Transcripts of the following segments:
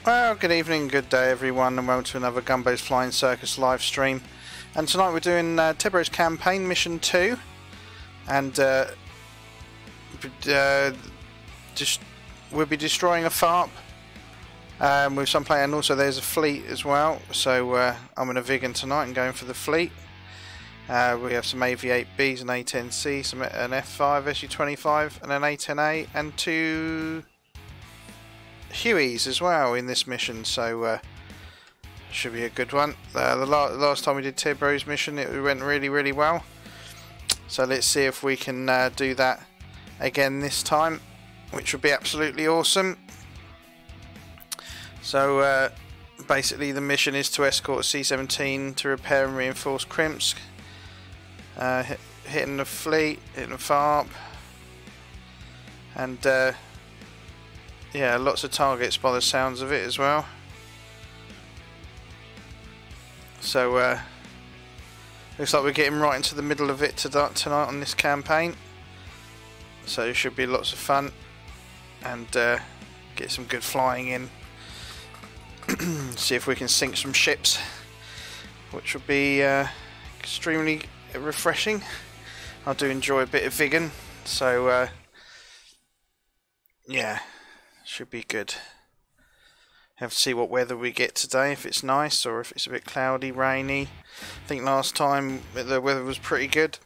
Well, good evening, good day everyone, and welcome to another Gumbo's Flying Circus live stream. And tonight we're doing Tebro's campaign, mission 2. And we'll be destroying a FARP with some play, and also there's a fleet as well. So I'm in a Viggen tonight and going for the fleet. We have some AV-8Bs, an A-10C, an F5 SU-25, and an A-10A, and 2 Hueys as well in this mission, so should be a good one. The last time we did Tebro's mission, it went really well, so let's see if we can do that again this time, which would be absolutely awesome. So basically the mission is to escort C-17 to repair and reinforce Krimsk, hitting the fleet, hitting the FARP, and yeah, lots of targets by the sounds of it as well. So looks like we're getting right into the middle of it tonight on this campaign. So it should be lots of fun and get some good flying in. See if we can sink some ships, which will be extremely refreshing. I do enjoy a bit of Viggen, so yeah. Should be good. Have to see what weather we get today, if it's nice or if it's a bit cloudy, rainy. I think last time the weather was pretty good.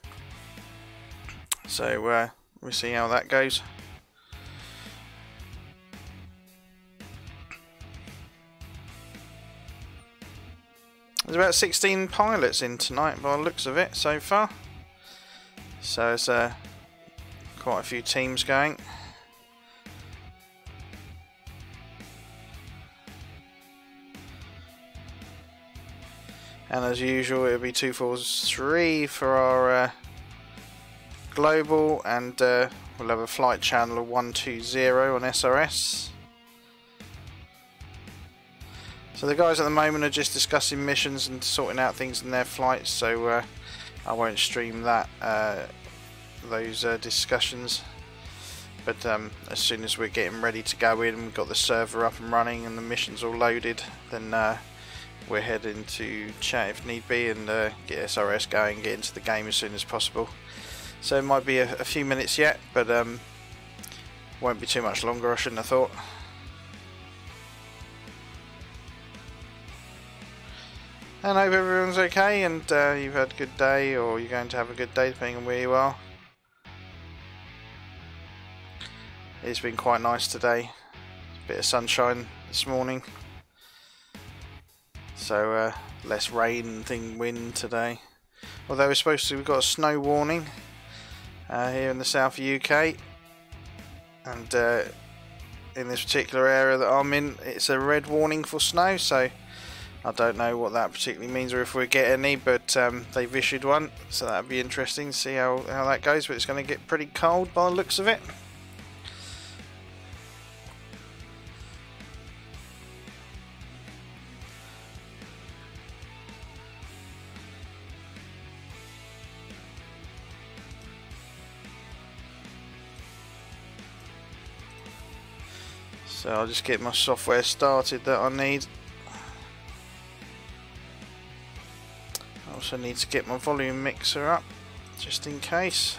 So we'll see how that goes. There's about 16 pilots in tonight by the looks of it so far. So there's quite a few teams going. And as usual, it'll be 243 for our global, and we'll have a flight channel of 120 on SRS. So the guys at the moment are just discussing missions and sorting out things in their flights, so I won't stream that those discussions. But as soon as we're getting ready to go in, we've got the server up and running and the missions all loaded, then we're heading to chat if need be and get SRS going, get into the game as soon as possible. So it might be a few minutes yet, but won't be too much longer, I shouldn't have thought. And I hope everyone's okay and you've had a good day, or you're going to have a good day depending on where you are. It's been quite nice today, a bit of sunshine this morning. So less rain and wind today. Although we've got a snow warning here in the south of UK, and in this particular area that I'm in, it's a red warning for snow. So I don't know what that particularly means or if we get any, but they've issued one, so that'd be interesting to see how that goes. But it's going to get pretty cold by the looks of it. So I'll just get my software started that I need. I also need to get my volume mixer up, just in case.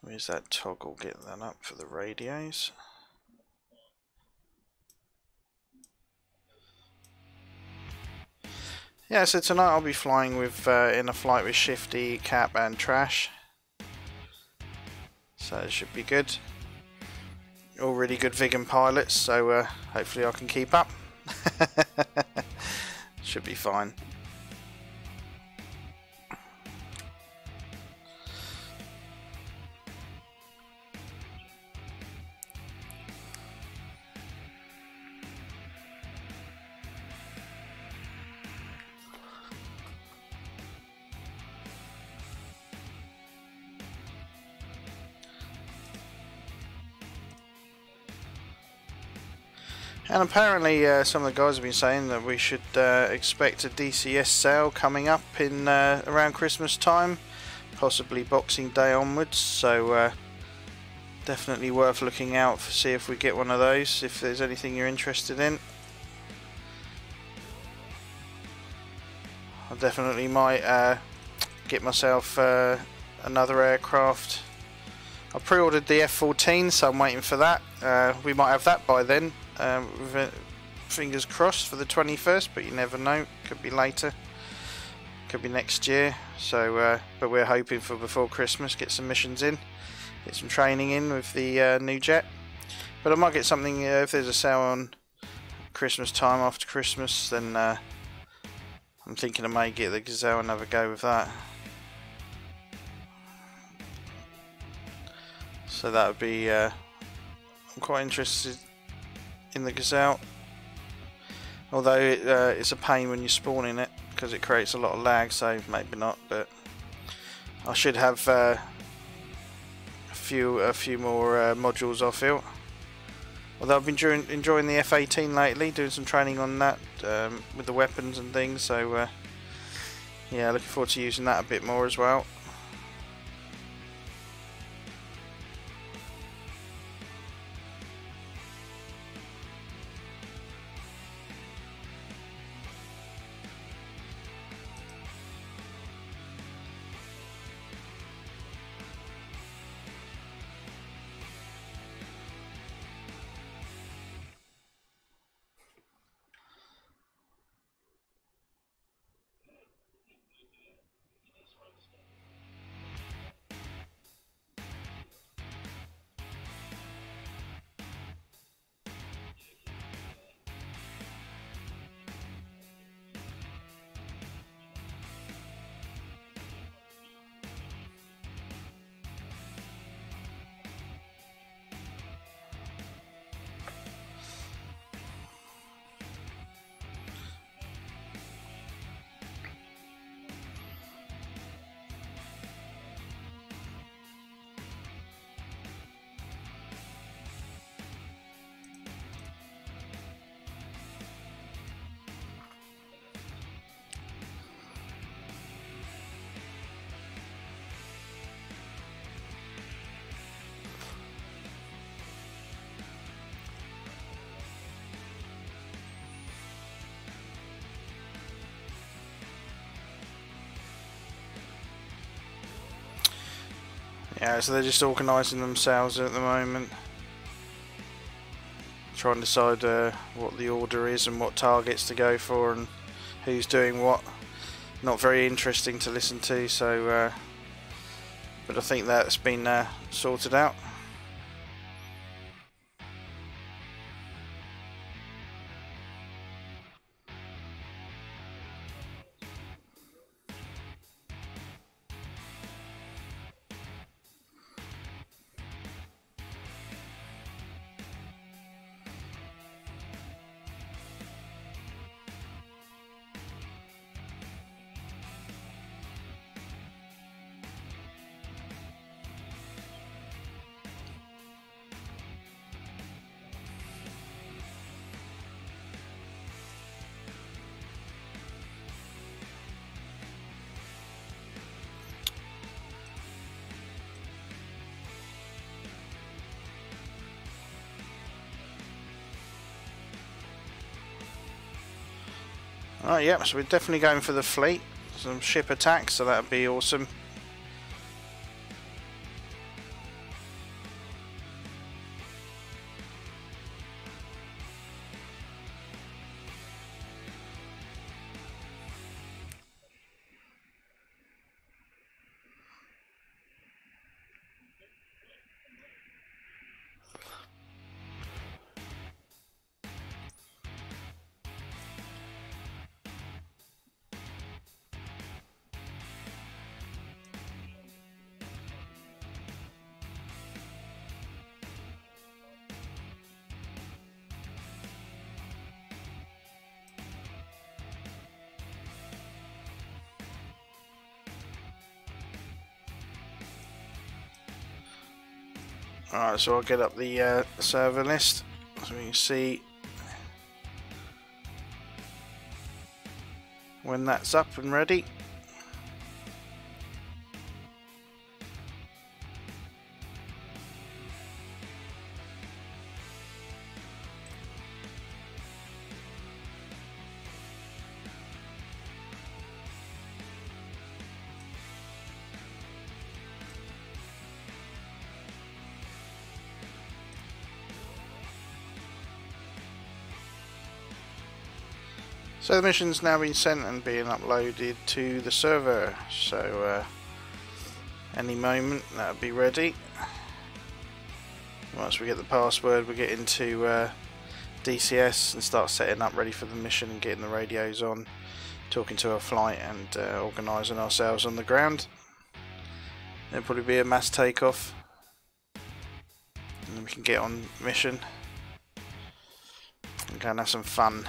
Where's that toggle? Get that up for the radios. Yeah, so tonight I'll be flying with in a flight with Shifty, Cap and Trash. So it should be good. All really good Viggen pilots, so hopefully I can keep up. Should be fine. And apparently some of the guys have been saying that we should expect a DCS sale coming up in around Christmas time, possibly Boxing Day onwards, so definitely worth looking out for, see if we get one of those, if there's anything you're interested in. I definitely might get myself another aircraft. I pre-ordered the F-14, so I'm waiting for that. We might have that by then. Fingers crossed for the 21st, but you never know. Could be later. Could be next year. So, but we're hoping for before Christmas, get some missions in, get some training in with the new jet. But I might get something if there's a sale on Christmas time, after Christmas. Then I'm thinking I may get the Gazelle and have a go with that. So that would be, I'm quite interested in the Gazelle, although it's a pain when you're spawning it because it creates a lot of lag, so maybe not, but I should have a few more modules, I feel. Although I've been enjoying the F-18 lately, doing some training on that with the weapons and things, so yeah, looking forward to using that a bit more as well. Yeah, so they're just organising themselves at the moment, trying to decide what the order is and what targets to go for and who's doing what. Not very interesting to listen to, so but I think that's been sorted out. Alright, yep, so we're definitely going for the fleet. Some ship attacks, so that would be awesome. Alright, so I'll get up the server list so we can see when that's up and ready. So the mission's now been sent and being uploaded to the server, so any moment that'll be ready. Once we get the password, we get into DCS and start setting up ready for the mission and getting the radios on, talking to our flight and organising ourselves on the ground. There'll probably be a mass takeoff and then we can get on mission and go and have some fun.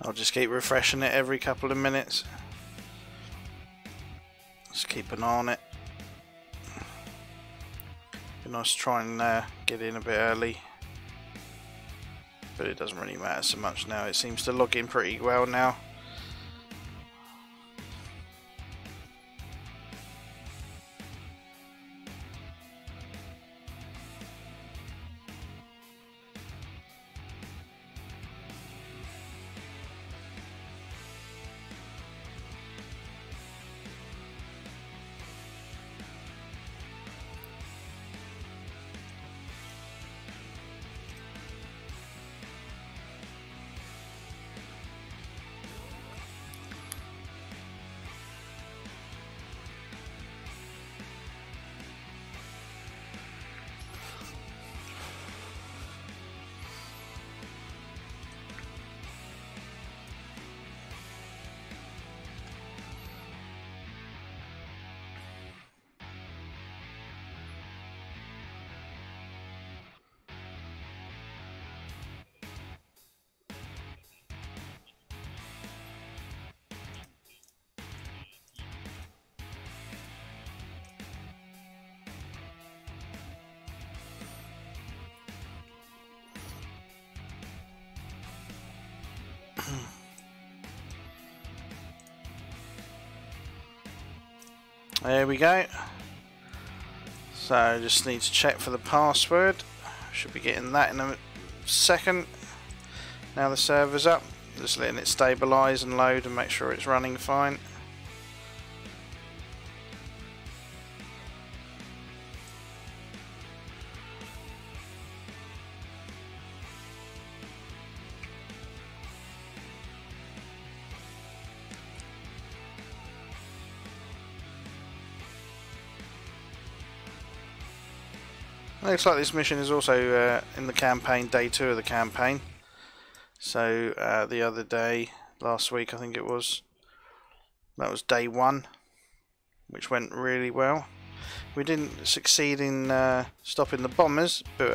I'll just keep refreshing it every couple of minutes. Just keep an eye on it. Be nice to try and get in a bit early, but it doesn't really matter so much now. It seems to log in pretty well now. There we go. So just need to check for the password. Should be getting that in a second. Now the server's up, just letting it stabilise and load and make sure it's running fine. Looks like this mission is also in the campaign, day 2 of the campaign. So the other day, last week I think it was, that was day 1, which went really well. We didn't succeed in stopping the bombers, but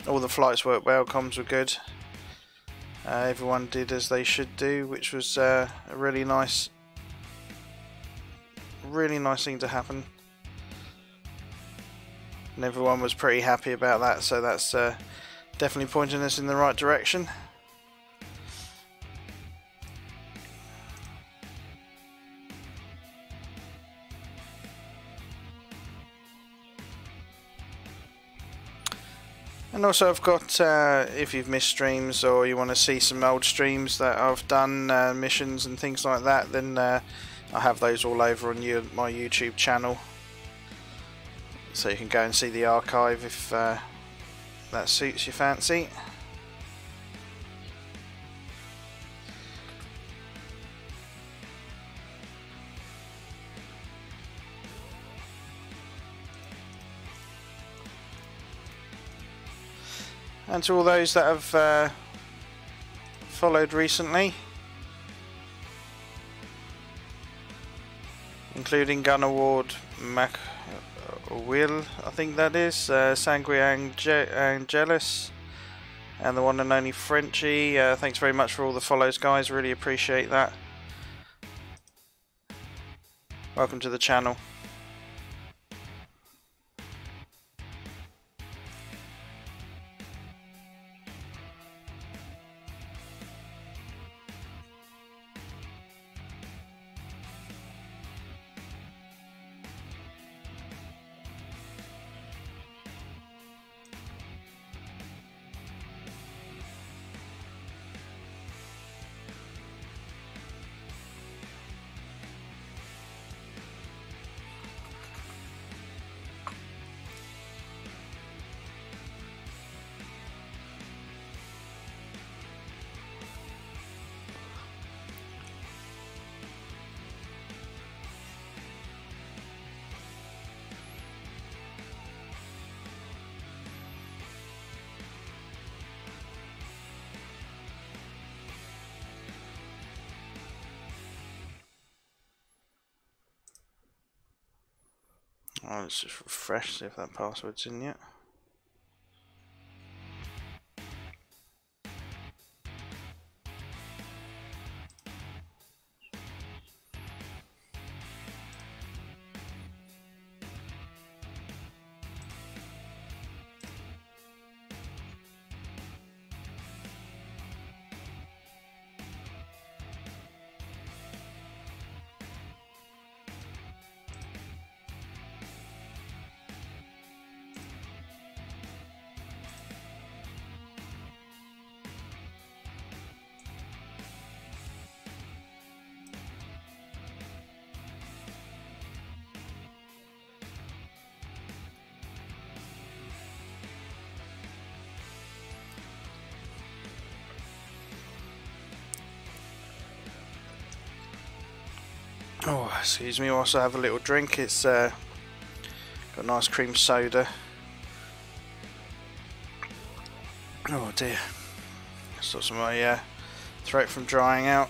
all the flights worked well, comms were good. Everyone did as they should do, which was a really nice thing to happen. And everyone was pretty happy about that, so that's definitely pointing us in the right direction. And also I've got, if you've missed streams or you want to see some old streams that I've done, missions and things like that, then I have those all over on my YouTube channel. So you can go and see the archive if that suits your fancy. and to all those that have followed recently, including Gun Award Mac Will, I think that is, Sangui Angelis, and the one and only Frenchie. Thanks very much for all the follows, guys, really appreciate that. Welcome to the channel. Oh, let's just refresh, see if that password's in yet. Oh, excuse me, whilst I have a little drink. It's got a nice cream soda. Oh dear, stops my throat from drying out.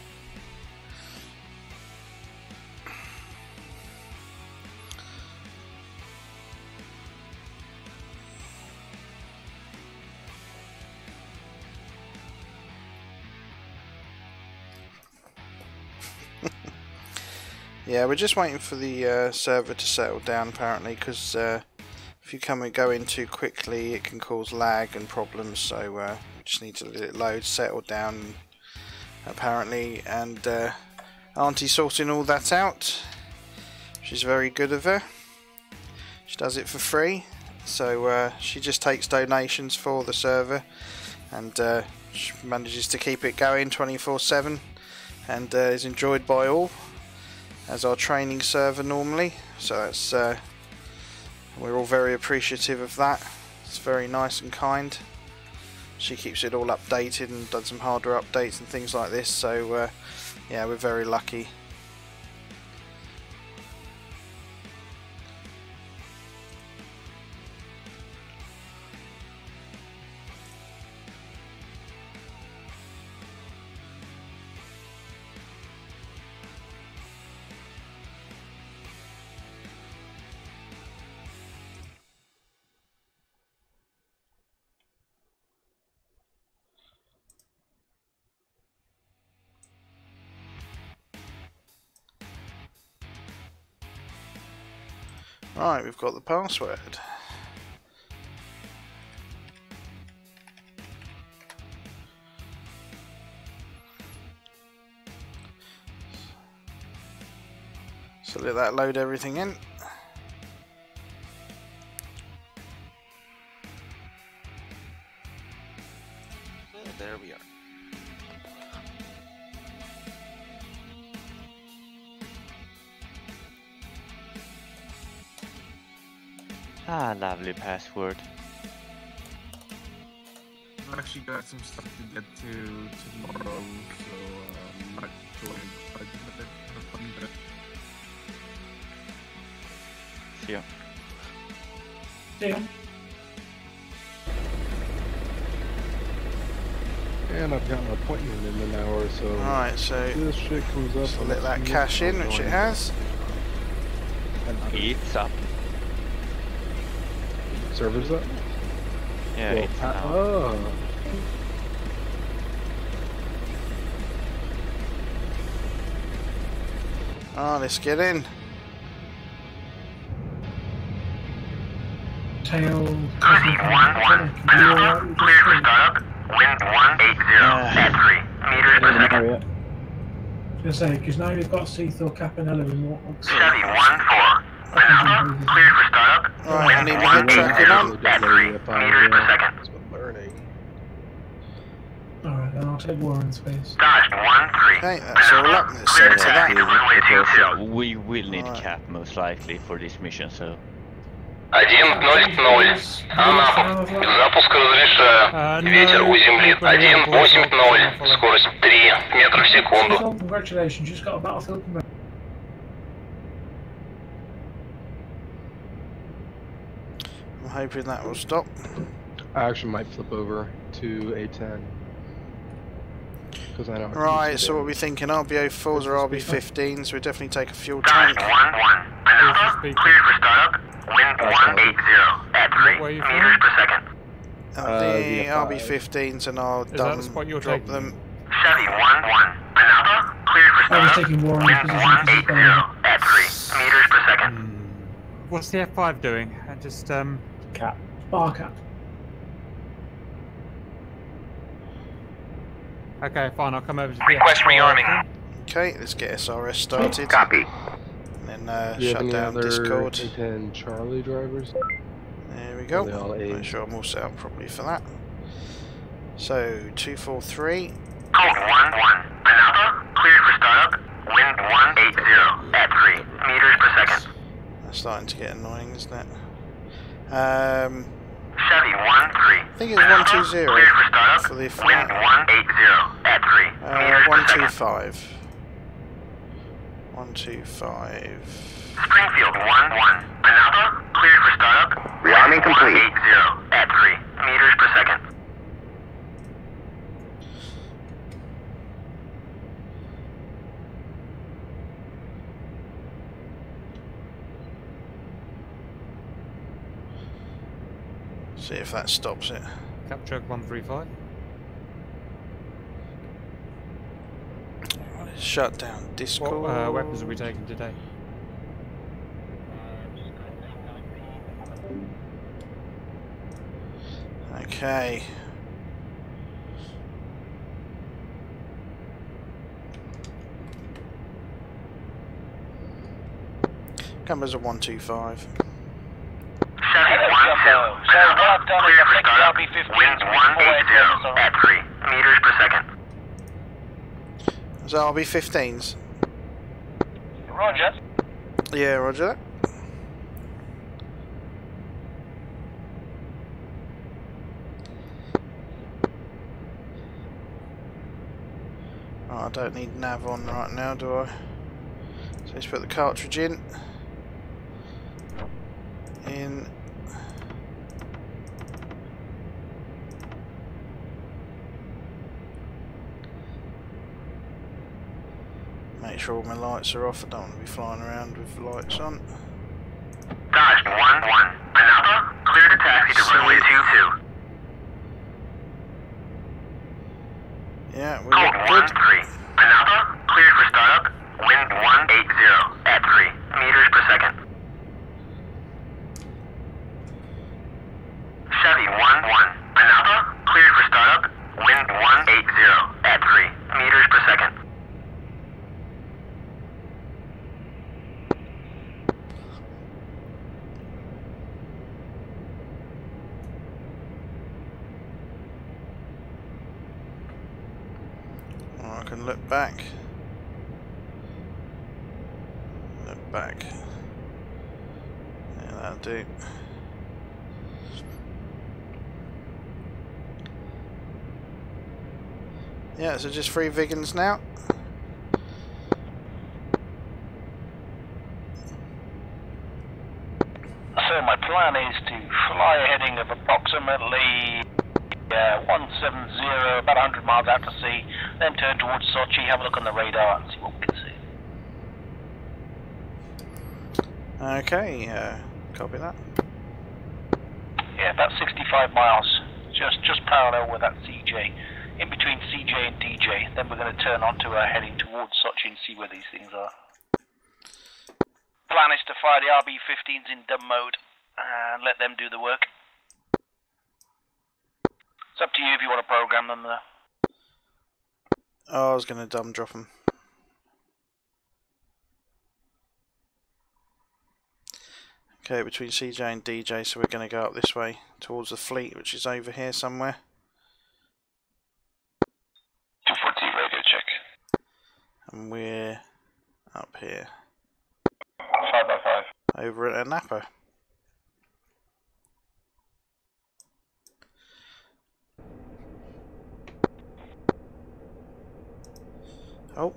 Yeah, we're just waiting for the server to settle down apparently, because if you come and go in too quickly it can cause lag and problems, so we just need to let it load, settle down apparently, and Auntie's sorting all that out. She's very good of her. She does it for free, so she just takes donations for the server, and she manages to keep it going 24/7 and is enjoyed by all, as our training server normally, so that's we're all very appreciative of that. It's very nice and kind. She keeps it all updated and done some hardware updates and things like this, so yeah, we're very lucky. Right, we've got the password. So let that load everything in. So there we are. Ah, lovely password. I've actually got some stuff to get to tomorrow, so I'm not sure if I can get it. See ya. See ya. And I've got an appointment in an hour, so Alright, so this shit comes up. so let that cash in, which it has. It's up. Server's up? Yeah, Well, it's now. oh. Oh, let's get in. Tail. Cruising 1-1. Another. Clear for startup. Wind 180 at 3 meters per second. I was going to say, because now you've got Seathor, Capanella, and Warthogs. Chevy 1-4. Another. Clear for startup. Right, I Wind need my head tracking on. 180 at 3 meters per second. Learning. Alright, then I'll take Warren space. Dodged 1-3. Okay, that's all up. Let's Clear set to to taxi to that. runway 22. We will need Alright. cap most likely for this mission, so 1-0. Анапа. Запуск разрешаю. Ветер у земли 1-8-0. Скорость 3 метра в секунду. Oh, congratulations, you just got a battlefield promotion. I'm hoping that will stop. I actually might flip over to A10. Because I know. Right, so what are we thinking? RB04s or RB15s? We definitely take a fuel Dodged tank. 1-1. Another. Clear for startup. Wind 180 at 3 Where are you meters per second. The the RB15s and I'll Is that the spot you're drop taking? them. Chevy 1-1. Another. Clear for I was startup. taking Warren's Wind position because he's 180 better. at 3 meters per second. What's the F5 doing? I just Cap. Bar cap. Okay, fine. I'll come over to the Request F5 rearming. then. Okay, let's get SRS started. Copy. And then Do you have shut any down other Discord. A10 Charlie drivers? There we Are go. they all A's? Make sure I'm all set up properly for that. So 243. Code 1-1. Another. Clear for startup. Wind 180 at 3 meters per second. That's starting to get annoying, isn't it? Chevy 1-3. I think it's 120 Clear for startup. for the Wind flight. 180 at 3 meters per second. 125. 125. Springfield 1-1. Another. Clear for startup. Rearming complete. 180 at 3 meters per second. See if that stops it. Cap choke 135. Shut down Discord. What weapons are we taking today? Okay. Cameras are 125. Chevy 1-2. Another. Clear for startup. Wind 180 at 3 meters per second. Is that RB15s? Roger. Yeah, roger that. Oh, I don't need nav on right now, do I? So let's put the cartridge in. Make sure all my lights are off. I don't want to be flying around with lights on. Dodged 1-1. Another. Clear to taxi to runway 22. Yeah, we Code look good. 1-3. Another. Clear for startup. Wind 180 at 3 meters per second. Chevy 1-1. Another. Clear for startup. Wind 180 at 3 meters per second. Oh, I can look back. Look back. Yeah, that'll do. Yeah, so just 3 Viggens now. So my plan is to fly a heading of approximately 170, about 100 miles out to sea, then turn towards Sochi, have a look on the radar and see what we can see. Okay, copy that. Yeah, about 65 miles, just parallel with that CJ, in between CJ and DJ. Then we're going to turn onto heading towards Sochi and see where these things are. Plan is to fire the RB-15s in dumb mode and let them do the work. It's up to you if you want to program them there. Oh, I was going to dumb drop them. Okay, between CJ and DJ, so we're going to go up this way towards the fleet, which is over here somewhere. 240 radio check. And we're up here. 5x5. Over at Napa. Oh.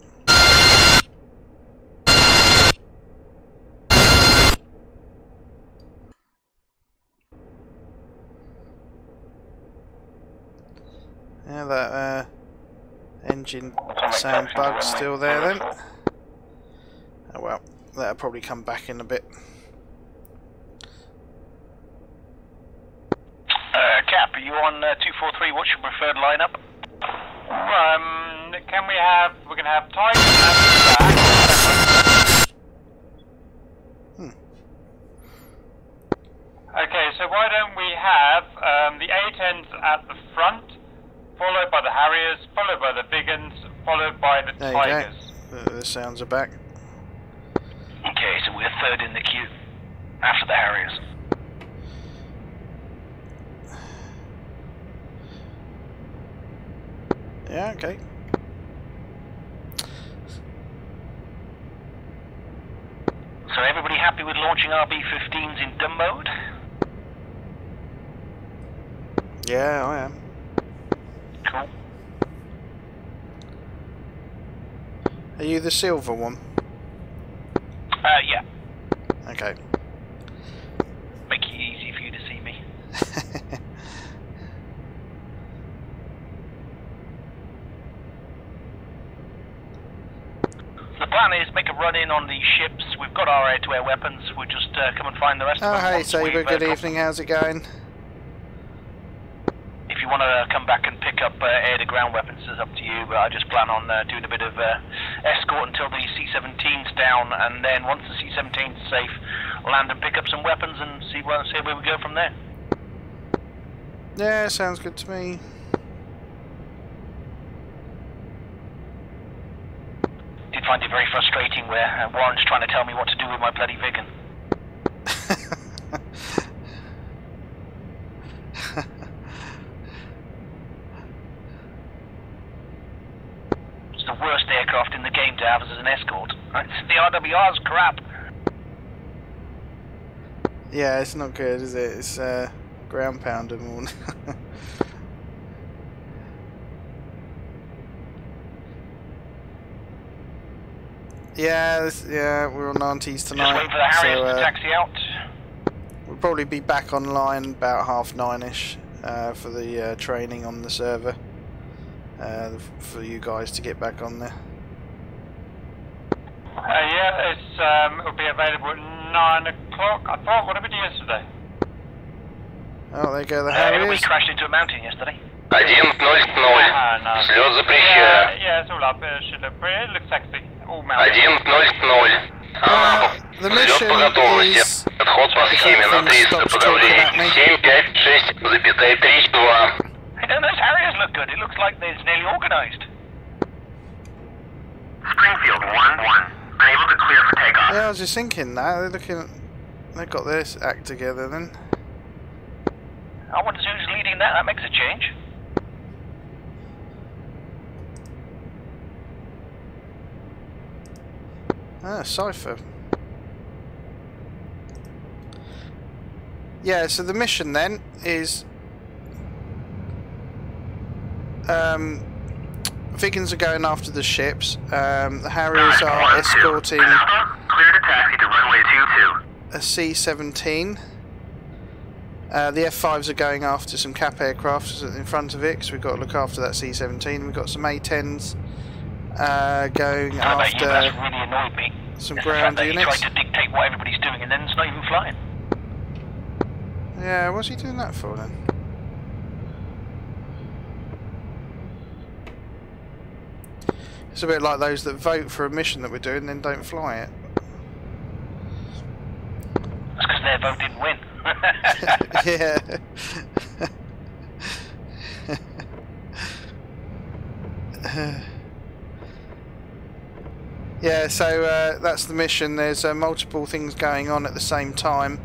Yeah, that engine sound bug's still there then. Oh well, that'll probably come back in a bit. Cap, are you on 243? What's your preferred lineup? We're going to have Tiger at the back. Okay, so why don't we have the A-10s at the front, followed by the Harriers, followed by the Viggens, folled by the There Tigers. you go. The sounds are back. Okay, so we're third in the queue, after the Harriers. Yeah, okay. So everybody happy with launching RB-15s in dumb mode? Yeah, I am. Cool. Are you the silver one? Yeah. Okay. Make it easy for you to see me. The plan is make a run-in on the ships. We've got our air-to-air weapons. We'll just come and find the rest of Oh, them. hey, once Saber, we've, good dropped evening, how's it going? If you want to come back and pick up air-to-ground weapons, it's up to you. But I just plan on doing a bit of escort until the C-17's down, and then once the C-17's safe, land and pick up some weapons and see where we go from there. Yeah, sounds good to me. Did find it very frustrating where Warren's trying to tell me what to do with my bloody Viggen. It's the worst aircraft in the game to have as an escort. The RWR's crap. Yeah, it's not good, is it? It's ground pounder more. Yeah, we're on 90s tonight. Just waiting for the Harriers to taxi out. We'll probably be back online about 9:30ish for the training on the server. For you guys to get back on there. Yeah, it'll be available at 9 o'clock. I thought, what did we do yesterday? Oh, there go the We Harriers. crashed into a mountain yesterday. 100. No. Слет запрещаю. Yeah, it's all up. It looks sexy. All mountains. 100. The mission is... Отход по схеме на 300 подавление. 756,32. Hey, don't those Harriers look good? It looks like it's nearly organized. Springfield 1-1. Unable to clear for takeoff. Yeah, I was just thinking that. They're looking... They've got this act together then. I wonder who's leading that. That makes a change. Ah, Cypher. Yeah, so the mission then is... Viggens are going after the ships. The Harriers are escorting Clear to taxi to runway 22. a C-17. The F5s are going after some cap aircraft in front of it, because we've got to look after that C-17. We've got some A-10s going after That's really annoyed me. some It's ground the fact that units. He tried to dictate what everybody's doing and then it's not even flying. Yeah, what's he doing that for then? It's a bit like those that vote for a mission that we're doing and then don't fly it. That's because their vote didn't win. Yeah. Yeah, so that's the mission. There's multiple things going on at the same time,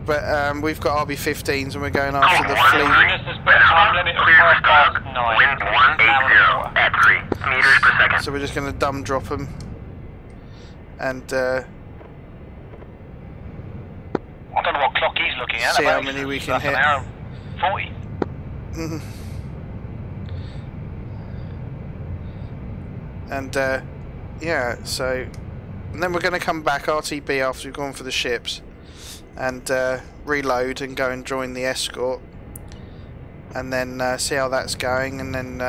but we've got RB-15s and we're going after the fleet. Viggens has put a time limit of 9:30. Wind 180 at 3 meters per second. So we're just going to dumb drop them and I don't know what clock he's looking at. see how About many we can that's hit. An hour and 40. And yeah, so and then we're going to come back RTB after we've gone for the ships and reload and go and join the escort and then see how that's going, and then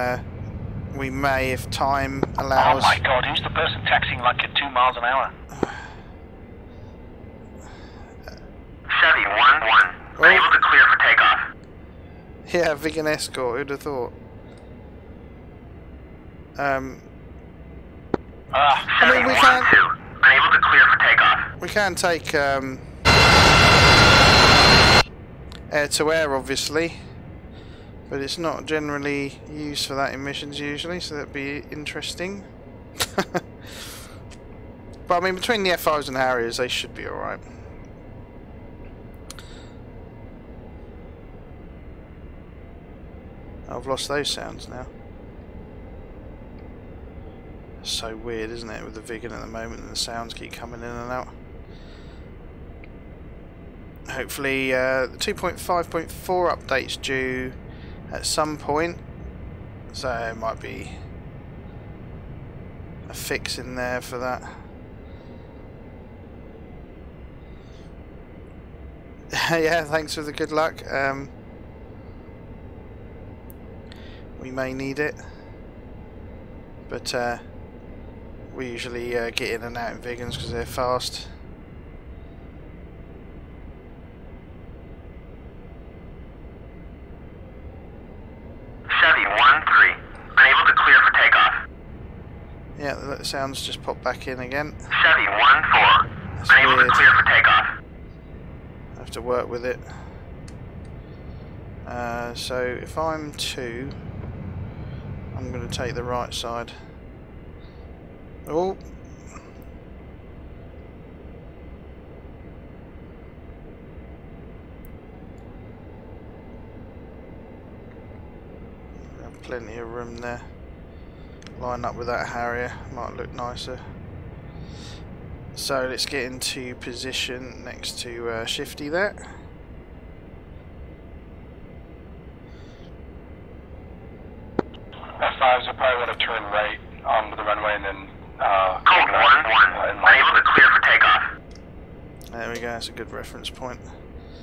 we may, if time allows. Oh my god, who's the person taxiing like at 2 miles an hour? Chevy 1-1, unable to clear for takeoff. Yeah, Viggen escort, who'd have thought? I mean, we can 1-2, unable to clear for takeoff. we can take air to air, obviously, but it's not generally used for that in missions usually, so that'd be interesting. But I mean, between the F5s and Harriers, they should be alright. I've lost those sounds now. It's so weird, isn't it, with the Viggen at the moment, and the sounds keep coming in and out. Hopefully the 2.5.4 update's due at some point, so it might be a fix in there for that. Yeah, thanks for the good luck. We may need it, but we usually get in and out in Viggens because they're fast. Chevy 1-3, unable to clear for takeoff. Yeah, that sounds just popped back in again. Chevy 1-4, That's unable weird. to clear for takeoff. I have to work with it. So if I'm 2, I'm going to take the right side. Oh. Have plenty of room there. Line up with that Harrier, might look nicer. So let's get into position next to Shifty there. F5s will probably want to turn right onto the runway and then Code 1-1, unable to clear for takeoff. There we go, that's a good reference point.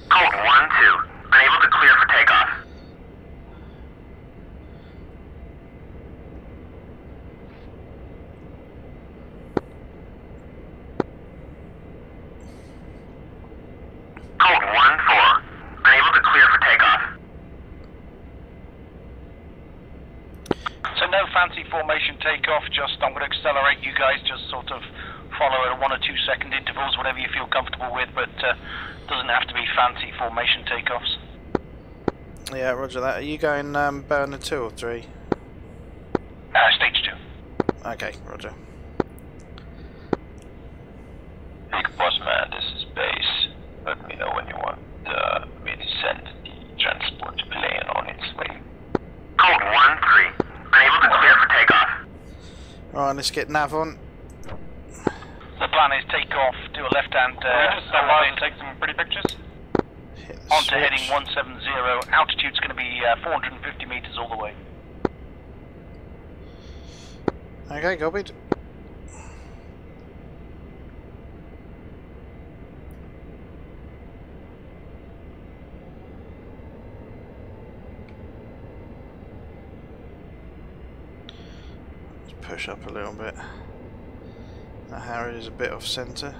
Code 1-2, unable to clear for takeoff. Code 1-4, unable to clear for takeoff. So no fancy formation takeoff, just I'm going to accelerate you guys, just sort of follow at 1 or 2 second intervals, whatever you feel comfortable with, but doesn't have to be fancy formation takeoffs. Yeah, roger that. Are you going burner 2 or 3? Stage 2. Okay, roger. Big boss man, this is base. Let me know when you want me to send the transport plane on its way. Code 1-3, unable to clear for takeoff. Right, let's get nav on. The plan is take off, do a left-hand just stand by and take some pretty pictures. Hit the onto switch. heading 170. Altitude's going to be 450 meters all the way. Okay, copied. push up a little bit. That Harrier is a bit off centre.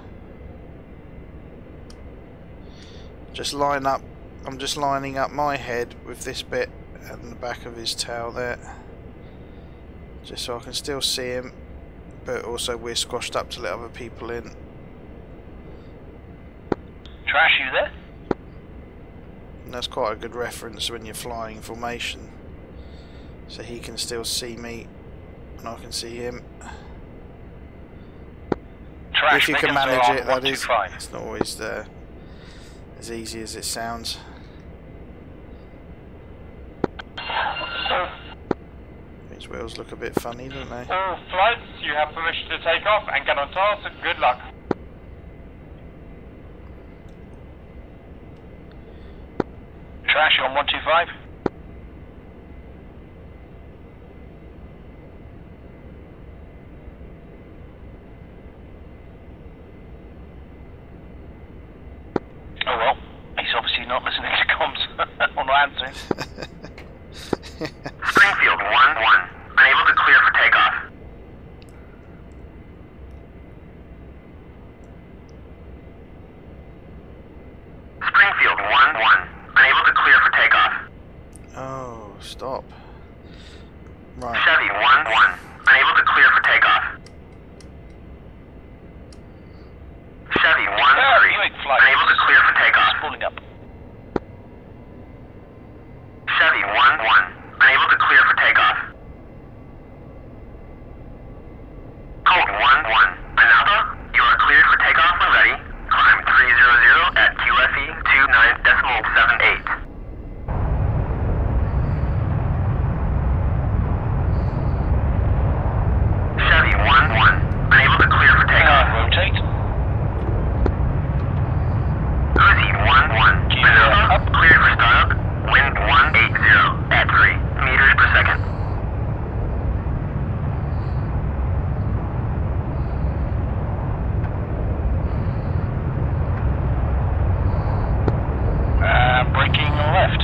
Just line up. I'm just lining up my head with this bit and the back of his tail there, just so I can still see him, but also we're squashed up to let other people in. Trash, you there? And that's quite a good reference when you're flying formation, so he can still see me and I can see him. Trash, if you can Viggens manage are on it, that is. 125. It's not always as easy as it sounds. These wheels look a bit funny, don't they? All flights, you have permission to take off and get on task. Good luck. Trash, you're on 125. Oh well, he's obviously not listening to comms or not answering. Springfield 1-1. Unable to clear for takeoff. Springfield 1-1. Unable to clear for takeoff. Oh, stop. Right. Chevy 1-1. Unable to clear for takeoff. Chevy 1-3. Unable to clear for takeoff. Spooling up. Chevy 1-1. Unable to clear for takeoff. Colt 1-1. Anapa, you are cleared for takeoff when ready. Climb 300 at QFE 29.78. Chevy 1-1. Unable to clear for takeoff. Rotate. Uzi 1-1. Anapa, cleared for startup. Wind 180 at 3 meters per second. Braking left.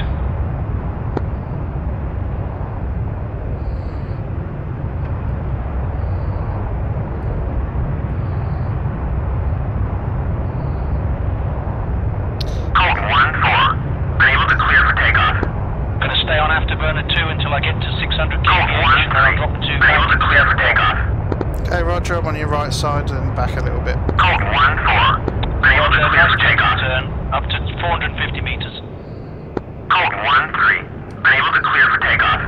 Colt 1-4. Unable to clear for takeoff. Gonna stay on afterburner 2 until I get to 600 Colt kph, and I'll 1-3. drop to Unable to clear for takeoff. Okay, Roger, I'm on your right side and back a little bit. Colt 1-4. Unable to clear for takeoff. turn up to 450 meters. Colt 1-3. Unable to clear for takeoff.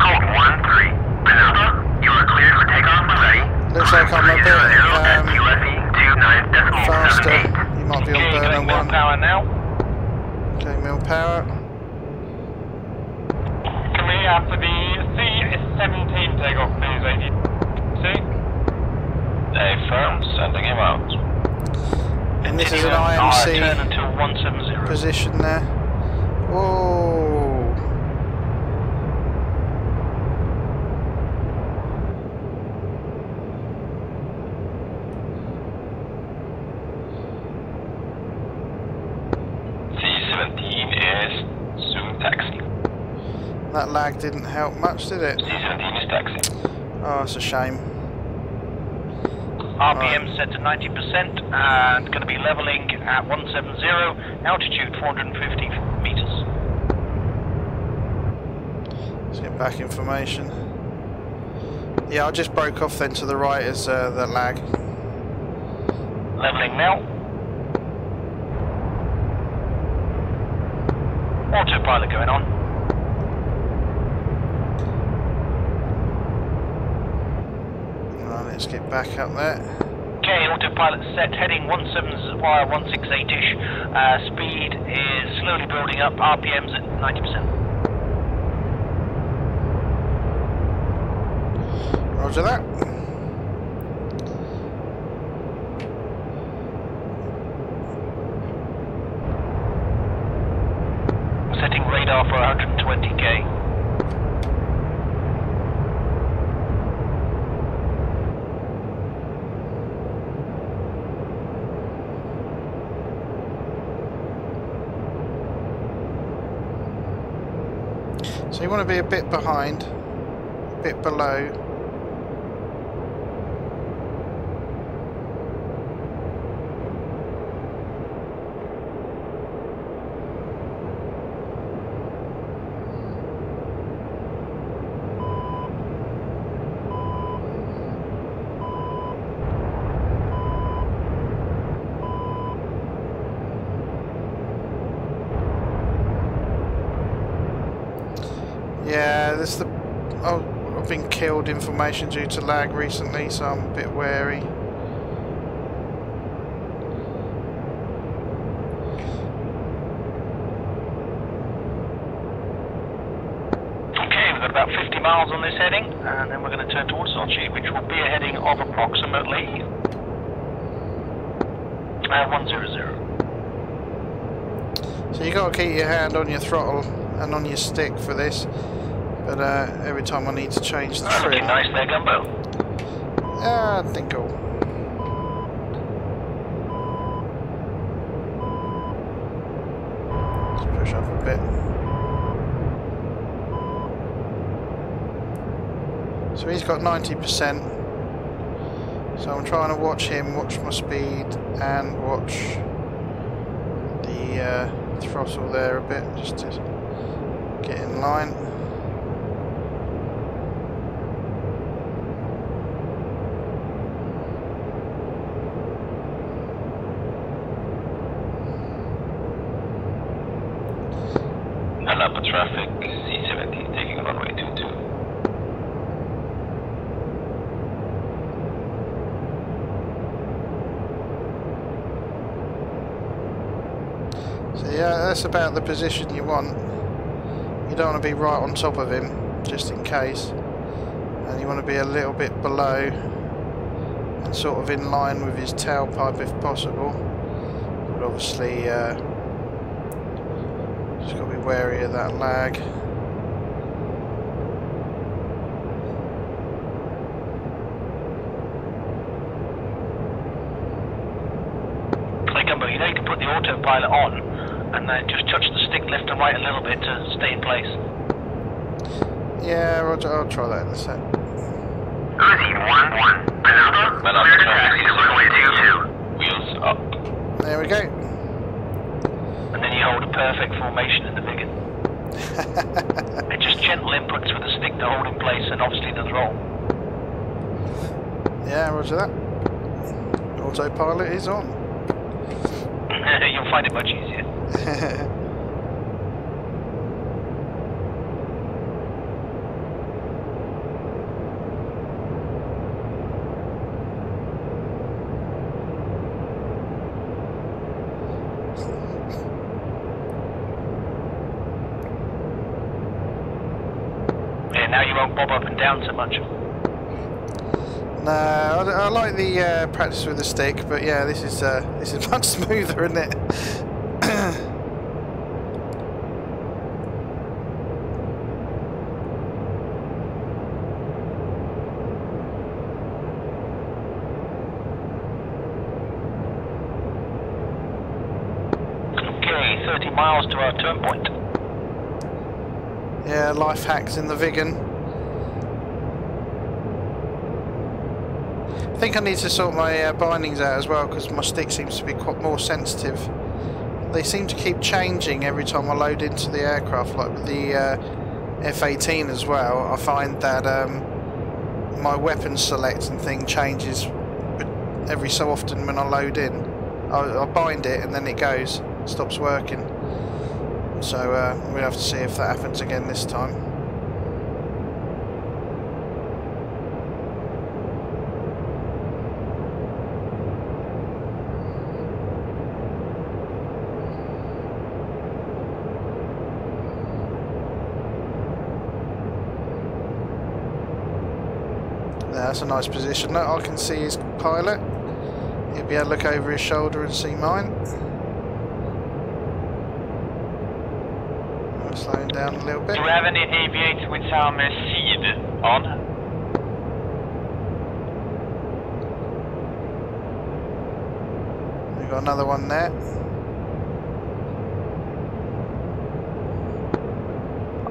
Colt 1-3. Anapa, you are cleared for takeoff when ready. Looks like I'm a bit at QFE 29.78. faster. You might be on Okay, burner going mill 1. power now. Okay, mill power. Can we have for the C-17 takeoff, please, ADC? A firm, sending him out. And this is an Turn IMC until 170. position there. Whoa! C-17 is soon taxi. That lag didn't help much, did it? C-17 is taxi. Oh, it's a shame. RPM set to 90% and going to be leveling at 170, altitude 450 meters. Let's get back information. Yeah, I just broke off then to the right as the lag. Leveling now. Autopilot going on. Right, let's get back up there. Okay, autopilot set, heading 170 via 168-ish. Speed is slowly building up, RPMs at 90%. Roger that. Setting radar for 120k. So you want to be a bit behind. bit below. Yeah, this is the... Oh, I've been killed information due to lag recently, so I'm a bit wary. Okay, we've got about 50 miles on this heading, and then we're going to turn towards Sochi, which will be a heading of approximately 100. So you got to keep your hand on your throttle and on your stick for this, but every time I need to change the trim. Looking nice there, Gumbo. Ah, tinkle. Let's push up a bit. So he's got 90%. So I'm trying to watch him, watch my speed, and watch the throttle there a bit, just to get in line. Alapa traffic, C-17 taking runway 22. So yeah, that's about the position you want. You don't want to be right on top of him, just in case. And you want to be a little bit below and sort of in line with his tailpipe if possible. But obviously, just got to be wary of that lag. Hey Gumbo, you know you can put the autopilot on and then just touch the stick left and right a little bit to stay in place. Yeah, Roger, I'll try that in a sec. Uzi 1-1. Another? Clear to taxi to runway 22. Wheels up. There we go. And then you hold a perfect formation in the Viggen. And just gentle inputs with the stick to hold in place and obviously the throttle. Yeah, Roger that. Autopilot is on. You'll find it much easier. Yeah, now you won't bob up and down so much. No, I like the practice with the stick, but yeah, this is much smoother, isn't it? Okay, 30 miles to our turn point. Yeah, life hacks in the Viggen. I think I need to sort my bindings out as well, because my stick seems to be quite more sensitive. They seem to keep changing every time I load into the aircraft, like with the F-18 as well. I find that my weapon select and thing changes every so often when I load in. I bind it and then it goes, stops working. So we'll have to see if that happens again this time. That's a nice position. Look, I can see his pilot. He'll be able to look over his shoulder and see mine. I'm slowing down a little bit. Do we have any aviators with some seed on? We've got another one there.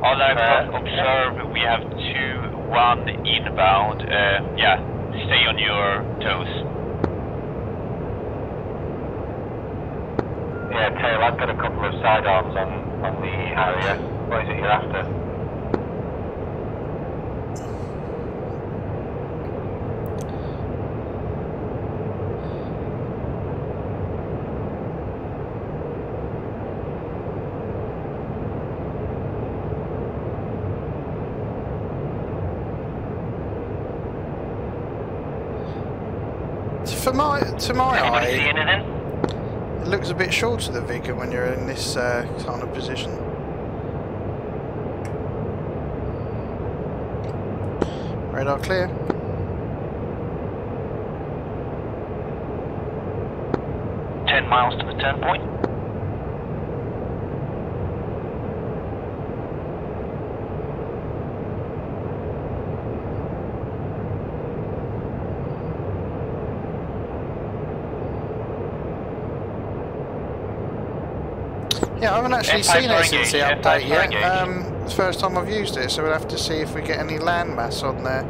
All I observe, we have two 1 inbound. Yeah, stay on your toes. Yeah, Tail, I've got a couple of sidearms on the Harrier. What is it you're after? To my Anybody see eye, anything? it looks a bit shorter the Viggen when you're in this kind of position. Radar clear. Ten miles to the turn point. Yeah, I haven't actually F5's seen it since the engaged, update F5's yet. engaged. It's the first time I've used it, so we'll have to see if we get any landmass on there.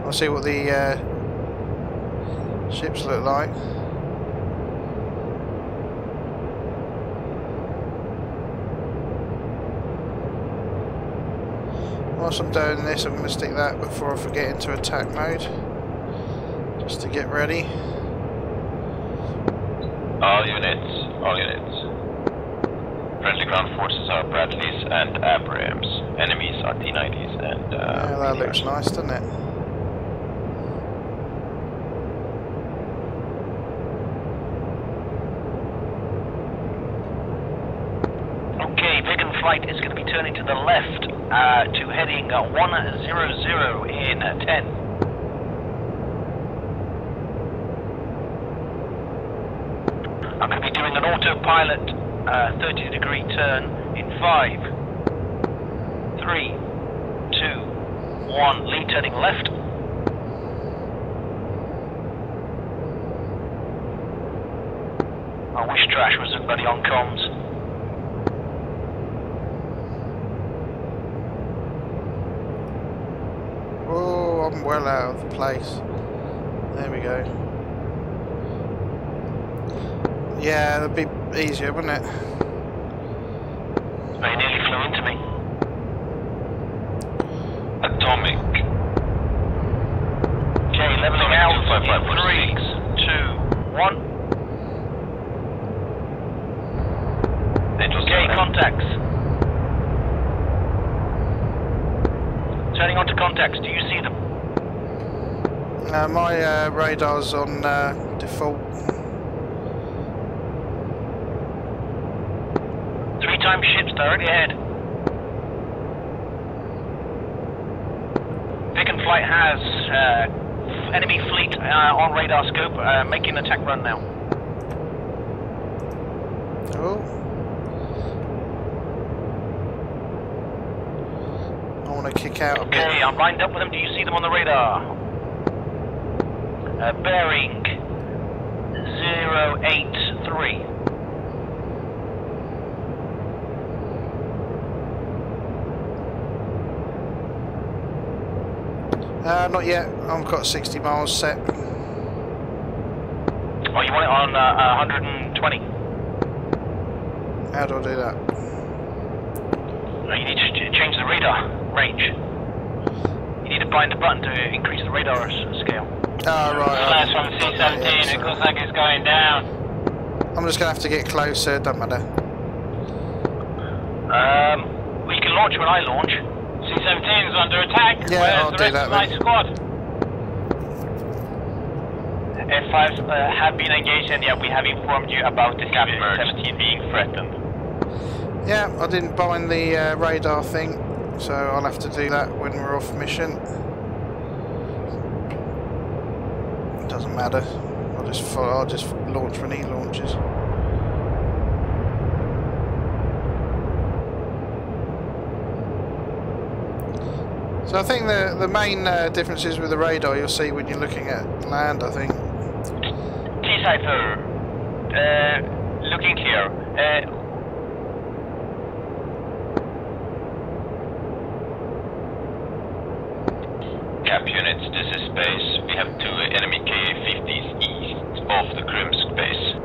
I'll see what the ships look like. Whilst I'm doing this, I'm going to stick that before I forget into attack mode, just to get ready. All units. Friendly ground forces are Bradleys and Abrams. Enemies are D90s and Yeah, that looks nice, doesn't it? Okay, Viggen flight is going to be turning to the left to heading 100 in 10. I'm going to be doing an autopilot 30-degree turn in 5, 3, 2, 1. Lead turning left. I wish Trash was everybody on comms. Oh, I'm well out of the place. There we go. Yeah, that'd be easier, wouldn't it? They nearly flew into me. Atomic. Okay, leveling out. 255 3, 2, 1. Okay, contacts. Turning on to contacts. Do you see them? My radar's on default. 3 times ships directly ahead. Viggen flight has enemy fleet on radar scope, making an attack run now. Oh. I want to kick out a bit. Okay, I'm lined up with them. Do you see them on the radar? Bearing 083. Not yet. I've got 60 miles set. Oh, you want it on 120? How do I do that? You need to change the radar range. You need to bind the button to increase the radar scale. Oh, right. Flash from C-17, it looks like it's going down. I'm just going to have to get closer, don't matter. We can launch when I launch. C-17 is under attack. Yeah, Where's I'll the do rest that of my then. squad? F5s have been engaged, and yeah, we have informed you about the C-17 being threatened. Yeah, I didn't bind the radar thing, so I'll have to do that when we're off mission. Doesn't matter. I'll just launch when he launches. So I think the main differences with the radar you'll see when you're looking at land, I think. T-Cypher, looking here. this is base. We have 2 enemy KA-50s east of the Grimsk base.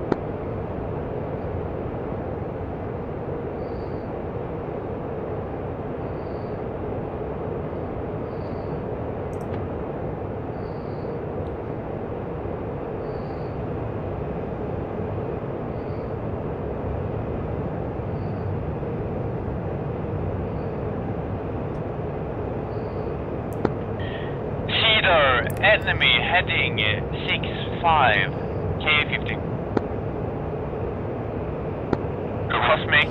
Enemy heading 65 KA-50. Cosmic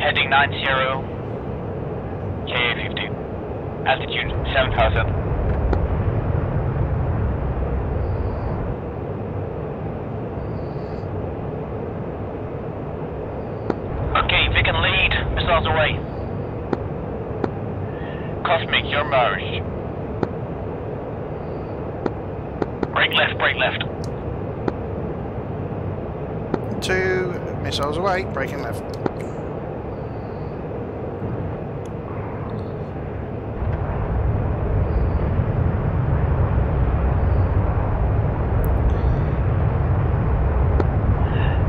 heading 90 KA-50. Altitude 7,000. Okay, Viggen lead. Missiles away. Cosmic, your merge. Break left, break left. 2 missiles away, braking left.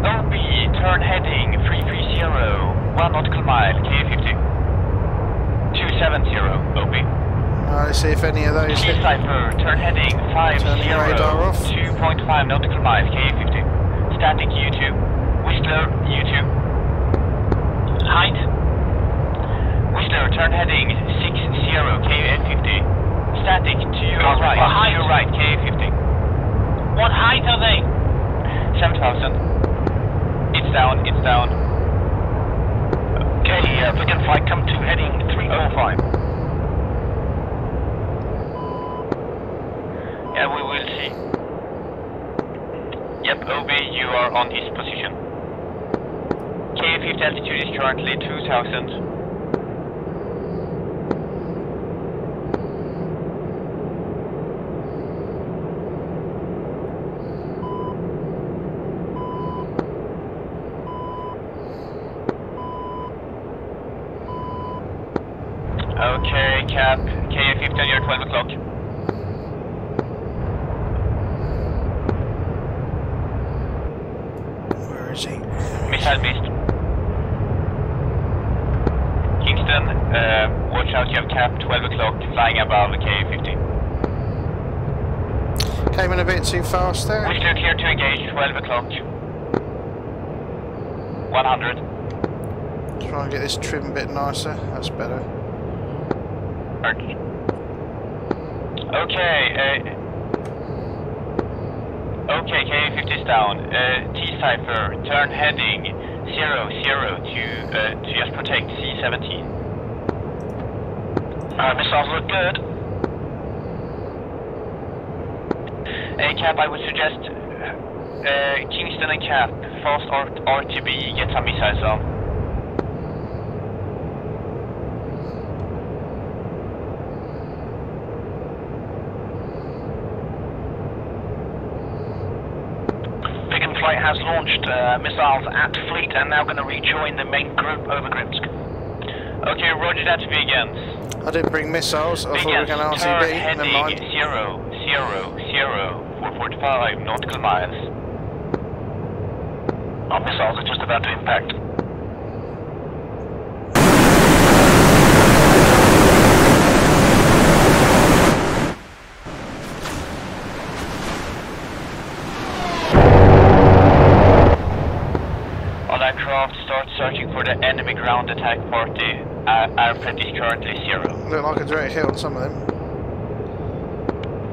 OB, turn heading 330, 1 nautical mile, KA-50. 270, OB. Let's see if any of those hit. Cipher, turn heading 50, Turn the radar off. 2.5 nautical miles, KA-50. Static U2, Whistler U2. Height. Whistler, turn heading 60, KA-50. Static to your right, KA-50. What height are they? 7,000. It's down, it's down. Okay, Viggen flight come to heading 345. Yeah, we will see. Yep, OB, you are on his position. KA-50 altitude is currently 2,000. Okay, Cap, KA-50 on your 12 o'clock. Where is he? Missile missed. Kingston, watch out, you have Cap 12 o'clock flying above KA-50. Came in a bit too fast there. Whistler clear to engage 12 o'clock. 100. Try and get this trim a bit nicer. That's better. Okay, okay, KA-50 is down. T-Cipher, turn heading 00 to just protect C-17. Missiles look good. Cap, I would suggest Kingston and Cap, fast RTB, get some missiles on. Flight has launched missiles at fleet and now going to rejoin the main group over Grimsk. Okay, roger that, Viggens. I didn't bring missiles. I thought we were going to turn RTB. Never heading mind. 445 nautical miles. Our missiles are just about to impact. Aircraft start searching for the enemy ground attack party. Airfreight is currently 0. Look like a direct hit on some of them.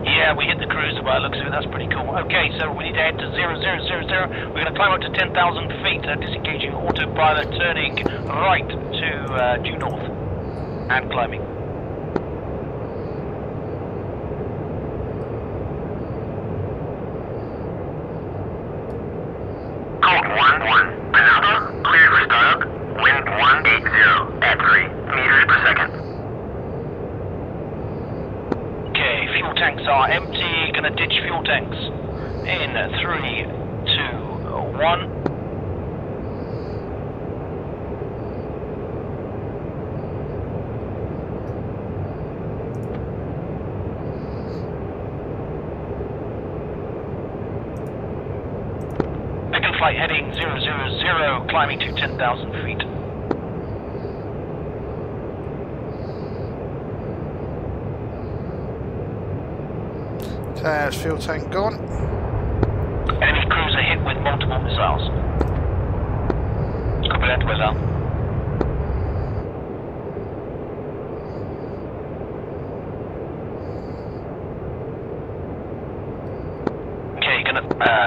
Yeah, we hit the cruiser by the looks of it. That's pretty cool. Okay, so we need to head to 0000. We're going to climb up to 10,000 feet, disengaging autopilot, turning right to due north and climbing. Code 1-1. Another, cleared for startup. Wind 180 at 3 meters per second. Okay, fuel tanks are empty. Gonna ditch fuel tanks. In 3, 2, 1. flight heading 000, climbing to 10,000 feet. Okay, that's fuel tank gone. Enemy cruiser hit with multiple missiles. Copy that, well done.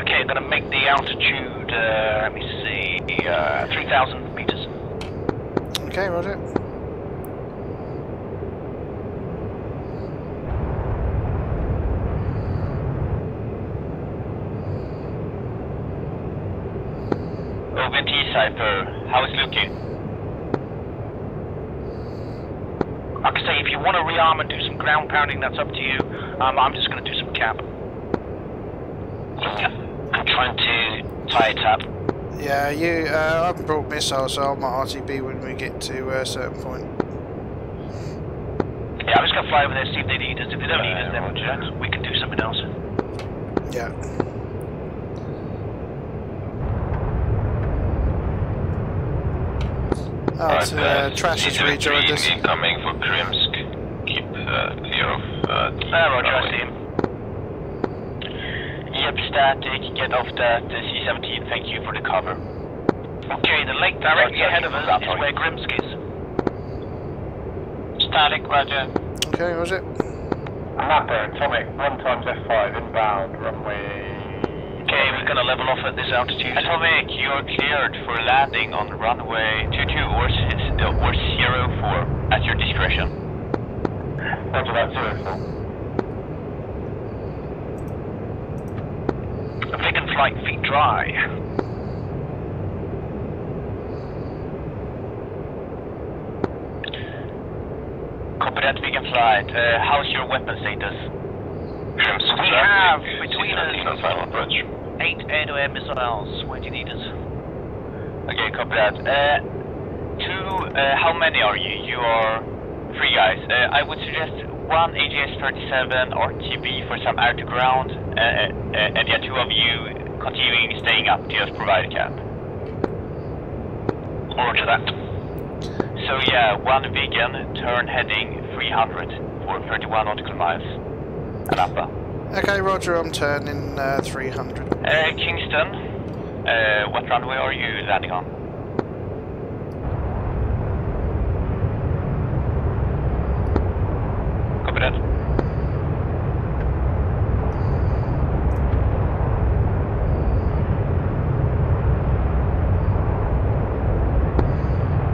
Okay, I'm gonna make the altitude, let me see, 3,000 meters. Okay, roger. OBT Cypher, how is it looking? Like I say, if you want to rearm and do some ground pounding, that's up to you. I'm just gonna do some cap. I'm trying to tie it up. Yeah, you. I haven't brought missiles, so I might RTB when we get to a certain point. Yeah, I'm just gonna fly over there, see if they need us. If they don't need us, then we can do something else. Yeah. Oh, Trash has rejoined us. Incoming for Krimsk. Keep clear of Roger, I see him. Yep, static, get off that C-17, thank you for the cover. Okay, the lake directly ahead of us is where Grimsk is. Static, roger. Okay, was it? Mapper, Atomic, 1 times F5, inbound, runway... Okay, we're gonna level off at this altitude. Atomic, you're cleared for landing on runway 22 or 04 at your discretion. Roger that, 04. Viggen flight, feet dry. Copy that, Viggen flight. How's your weapon status? We have between us 8 air-to-air missiles. Where do you need us? Okay, copy that. How many are you? You are 3 guys. I would suggest 1 AJS-37 RTB for some air-to-ground, and the 2 of you continuing staying up, just provide a cap. Roger that. So yeah, 1 Viggen, turn heading 300 for 31 nautical miles. And upper. Okay, roger, I'm turning 300. Kingston, what runway are you landing on? Copy that.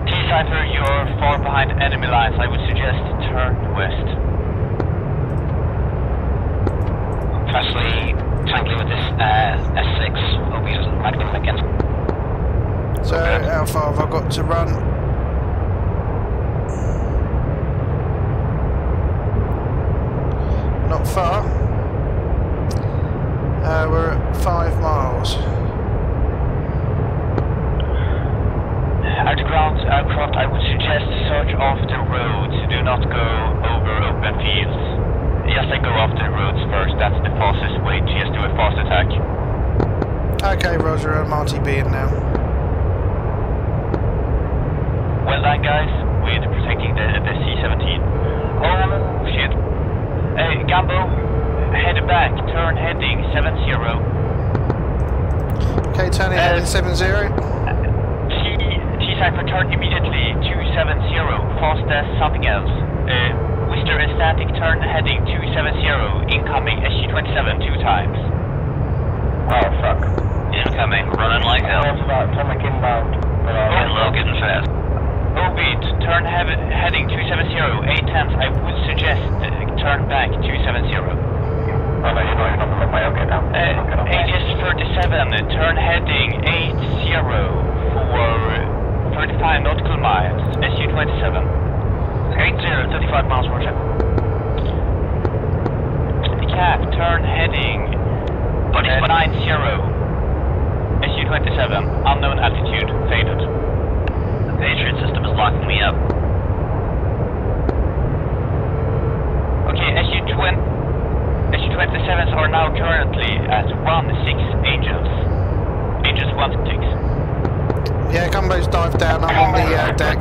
T-Cypher, you're far behind enemy lines. I would suggest turn west. Firstly, thankfully with this S6, hope he doesn't ride them again. So, how far have I got to run? Not far. We're at 5 miles. At ground aircraft, I would suggest search off the roads. Do not go over open fields. Just go off the roads first. That's the fastest way to just do a fast attack. Okay, roger, I'm RTBing now. Well done, guys, with protecting the C-17. Oh, shit. Gumbo, head back, turn heading 70. Okay, turning heading 70. T-Cypher, turn immediately 270, fast as something else. Whistler and static, turn heading 270, incoming SG-27 2 times. Oh, fuck. Incoming, running like hell. Atomic inbound. Getting low, getting fast. Obit, turn heading 270, 8 tenths. I would suggest turn back 270. Oh no, you're not on my okay now. AJS-37, turn heading 80 for 35 nautical miles, SU-27. 80, 35 miles, roger. Cap, turn heading 90, SU-27, unknown altitude, faded. The Patriot system is locking me up. Okay, SU-27s are now currently at 16 Angels. Angels 16 optics. Yeah, Gumbo's dived down. I'm on the deck.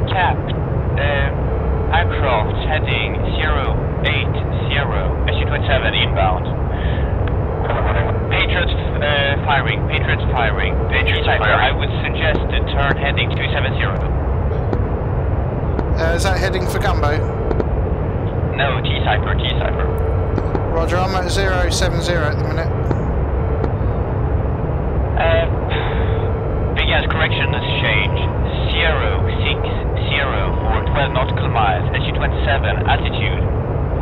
Cap, aircraft heading 080, SU-27 inbound. Patriots firing, Patriots firing. Patriots firing. I would suggest a turn heading 270. Is that heading for Gumbo? No, T-Cypher, T-Cypher. Roger, I'm at 070 at the minute. Viggens correction has changed. 060 for 12 nautical miles. SU-27 altitude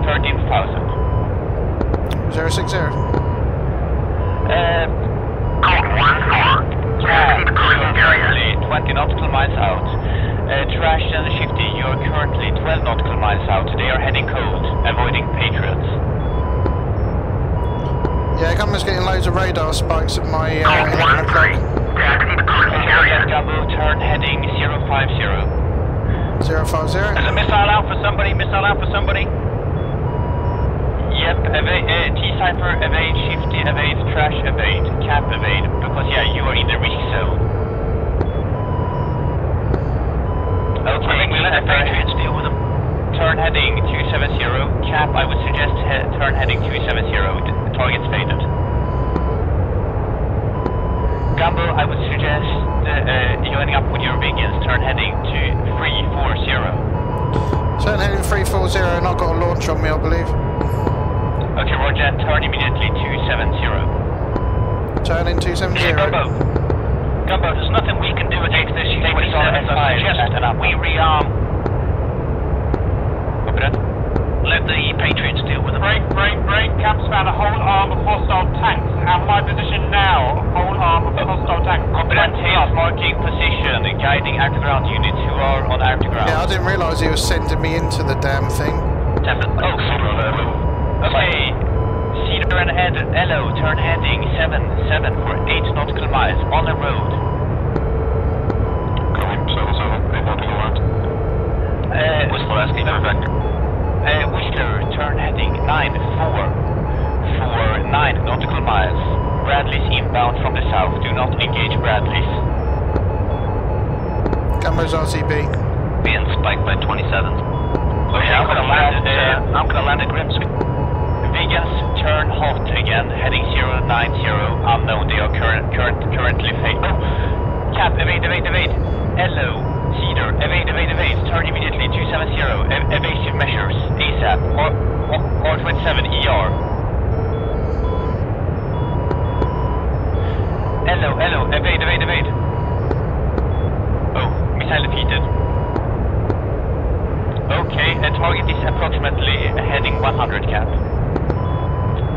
13,000. 060. Code 1-4. Taxi to cruising area. 20 nautical miles out. Trash and Shifty, you are currently 12 nautical miles out. They are heading cold, avoiding Patriots. Yeah, Gumbo's getting loads of radar spikes at my Code 1-3. Taxi to cruising area. Gumbo, turn heading 050. 050. There's a missile out for somebody, missile out for somebody. Yep, T-Cypher, evade, Shifty, evade, Trash, evade, Cap, evade, because yeah, you are in the risk zone. Okay, I think we let the Patriots deal with them. Turn heading 270, Cap, I would suggest turn heading 270, target's faded. Gumbo, I would suggest joining up with your Viggens, turn heading to 340. Turn heading 340 and I've got a launch on me, I believe. Okay, Roger, turn immediately 270. Turn in 270. Gumbo, there's nothing we can do against this U-27, so I suggest we rearm. Copy that. Let the Patriots deal with them. Break. Cap's found a whole arm of hostile tanks. Have my position now. Whole arm of hostile tanks. Copy that. Tails marking position, guiding air-to-ground units who are on air-to-ground. Yeah, I didn't realise he was sending me into the damn thing. Okay. Cedar and Ello, turn heading 77 for 8 nautical miles on the road. Going 77, 8 nautical miles. Whistler asking for back. Whistler, turn heading 94 for 9 nautical miles. Bradley's inbound from the south. Do not engage Bradley's. Gumbo's RCB. Being spiked by 27. Okay, I'm gonna land at Grimsby. Viggens, turn hot again, heading 090, unknown, they are currently faded. Oh, Cap, evade. Hello, Cedar, evade, turn immediately, 270, evasive measures, ASAP, R27, ER. Hello, evade. Oh, missile defeated. Okay, target is approximately heading 100, Cap.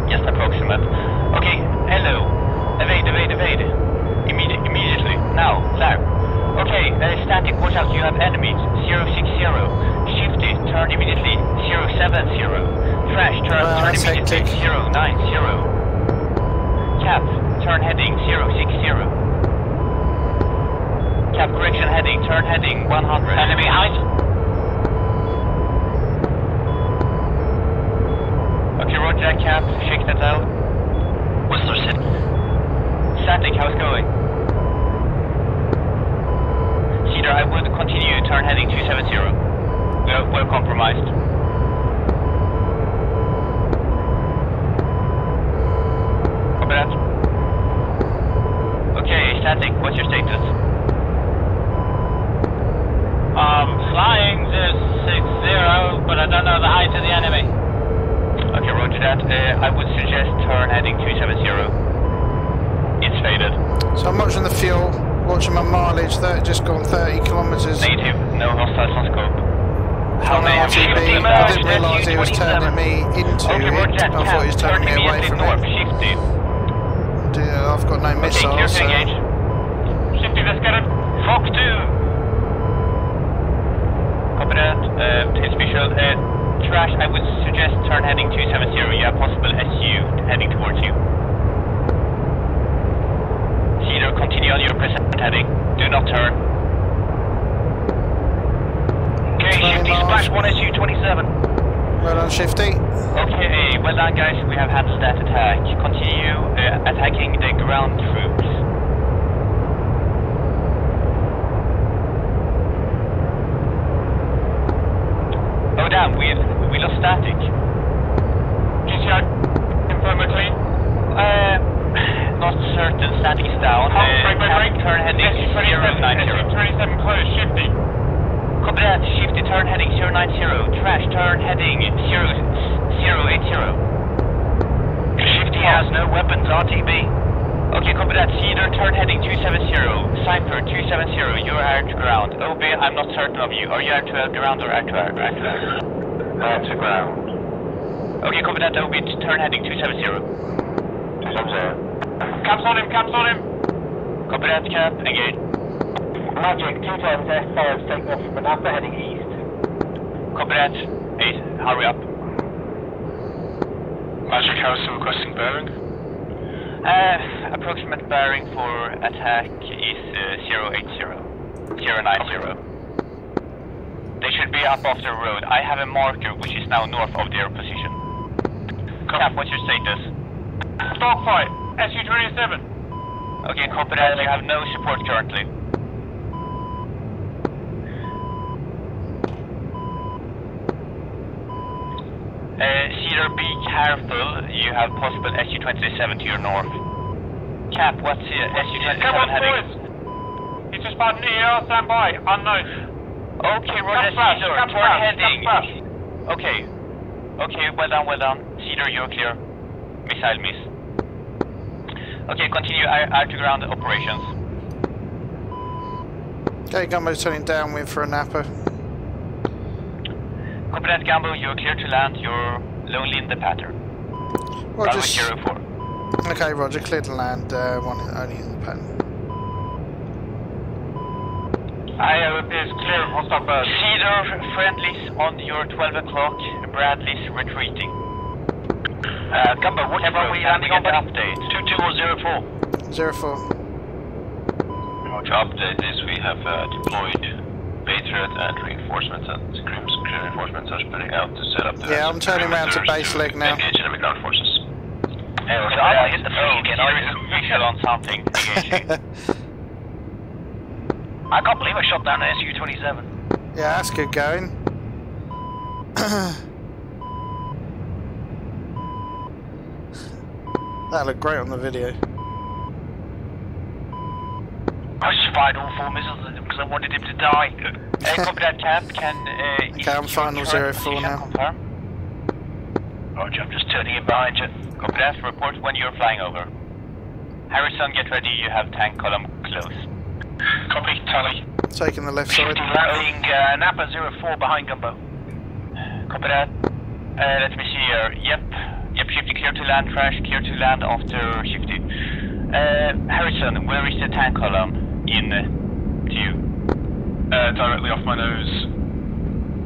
Just approximate. Okay, hello. Evade. Immediately. Now, there. Okay, static, watch out, you have enemies. 060. Shifty, turn immediately. 070. Trash, turn immediately. 090. Cap, turn heading 060. Cap, correction heading, turn heading 100. Enemy height. Okay, Roger, Cap, shake that out. Whistler City. Static, how's it going? Cedar, I would continue, turn heading 270. We're compromised. Copy that. Okay, static, what's your status? Flying to 60, but I don't know the height of the enemy. Okay, roger that. I would suggest turn heading 270. It's faded. So I'm watching the fuel, watching my mileage, just gone 30 kilometres. Native, no hostiles on scope. How many have you RTB, seen? I didn't realise he was turning me into Okay, roger it. that. I thought he was turning me away from north, it. Shifty. I've got no Okay, clear missiles, to so... engage. Shifty, let's get it. Fox 2. Copy that. It's visual. Trash, I would suggest turn heading 270. You have possible SU heading towards you. Cedar, continue on your present heading. Do not turn. Okay, Shifty, splash 1 SU-27. Well done, Shifty. Okay, well done guys, we have handled that attack. Continue attacking the ground troops. Oh damn, we lost static. GCR, confirm we're clean. Not certain, static is down. Break. Turn heading 090. SU-27 close, Shifty. Copy that, Shifty, turn heading 090. Trash, turn heading 080. Shifty has no weapons, RTB. Okay, copy that. Cedar, turn heading 270. Cypher, 270. You're air to ground. OB, I'm not certain of you. Are you air to air ground or air to air? Air to air. Air to ground. Okay, copy that. OB, turn heading 270. 270. Caps on him. Copy that, Cap. Engage. Magic, 2 times S5, taking off from Manapa, heading east. Copy that. Ace, hurry up. Magic House requesting bearing. Approximate bearing for attack is 080. They should be up off the road. I have a marker which is now north of their position. Cap, what's your status? Dogfight, SU-27. Okay, copy that. You have no support currently. Cedar, be careful. You have possible SU-27 to your north. Cap, what's SU-27 Come on, heading? boys. He's just spotted an ER, stand by, unknown. Okay, Roger, Cedar, turn heading. Okay, well done. Cedar, you're clear. Missile miss. Okay, continue air to ground operations. Okay, Gumbo turning downwind for a napper. Copy that, Gumbo, you're clear to land. You're lonely in the pattern. Roger. Runway 04. Okay, Roger, clear to land, only in the pattern. IO is clear of hostile bird. Cedar, friendlies on your 12 o'clock. Bradley's retreating. Gumbo, what Tebro, are we landing on, buddy? update. 22 or 04? 04. To update this, we have deployed Patriot and reinforcements, and reinforcements are spreading out to set up the... Yeah, I'm turning around to base leg now. Engage enemy ground forces. Hey, I might hit the feed again. Cedar is visual on something. Engaging. I can't believe I shot down an SU-27. Yeah, that's good going. That looked great on the video. I just fired all 4 missiles at him because I wanted him to die. Copy that, Cap. Can Okay, I'm final 04 now. Confirm? Roger, I'm just turning in behind you. Copy that. Report when you're flying over. Harrison, get ready. You have tank column close. Copy, tally. Taking the left side. Landing Napa 04 behind Gumbo. Copy that. Let me see here. Yep, Shifty, clear to land. Trash, clear to land after Shifty. Harrison, where is the tank column in to you? Directly off my nose.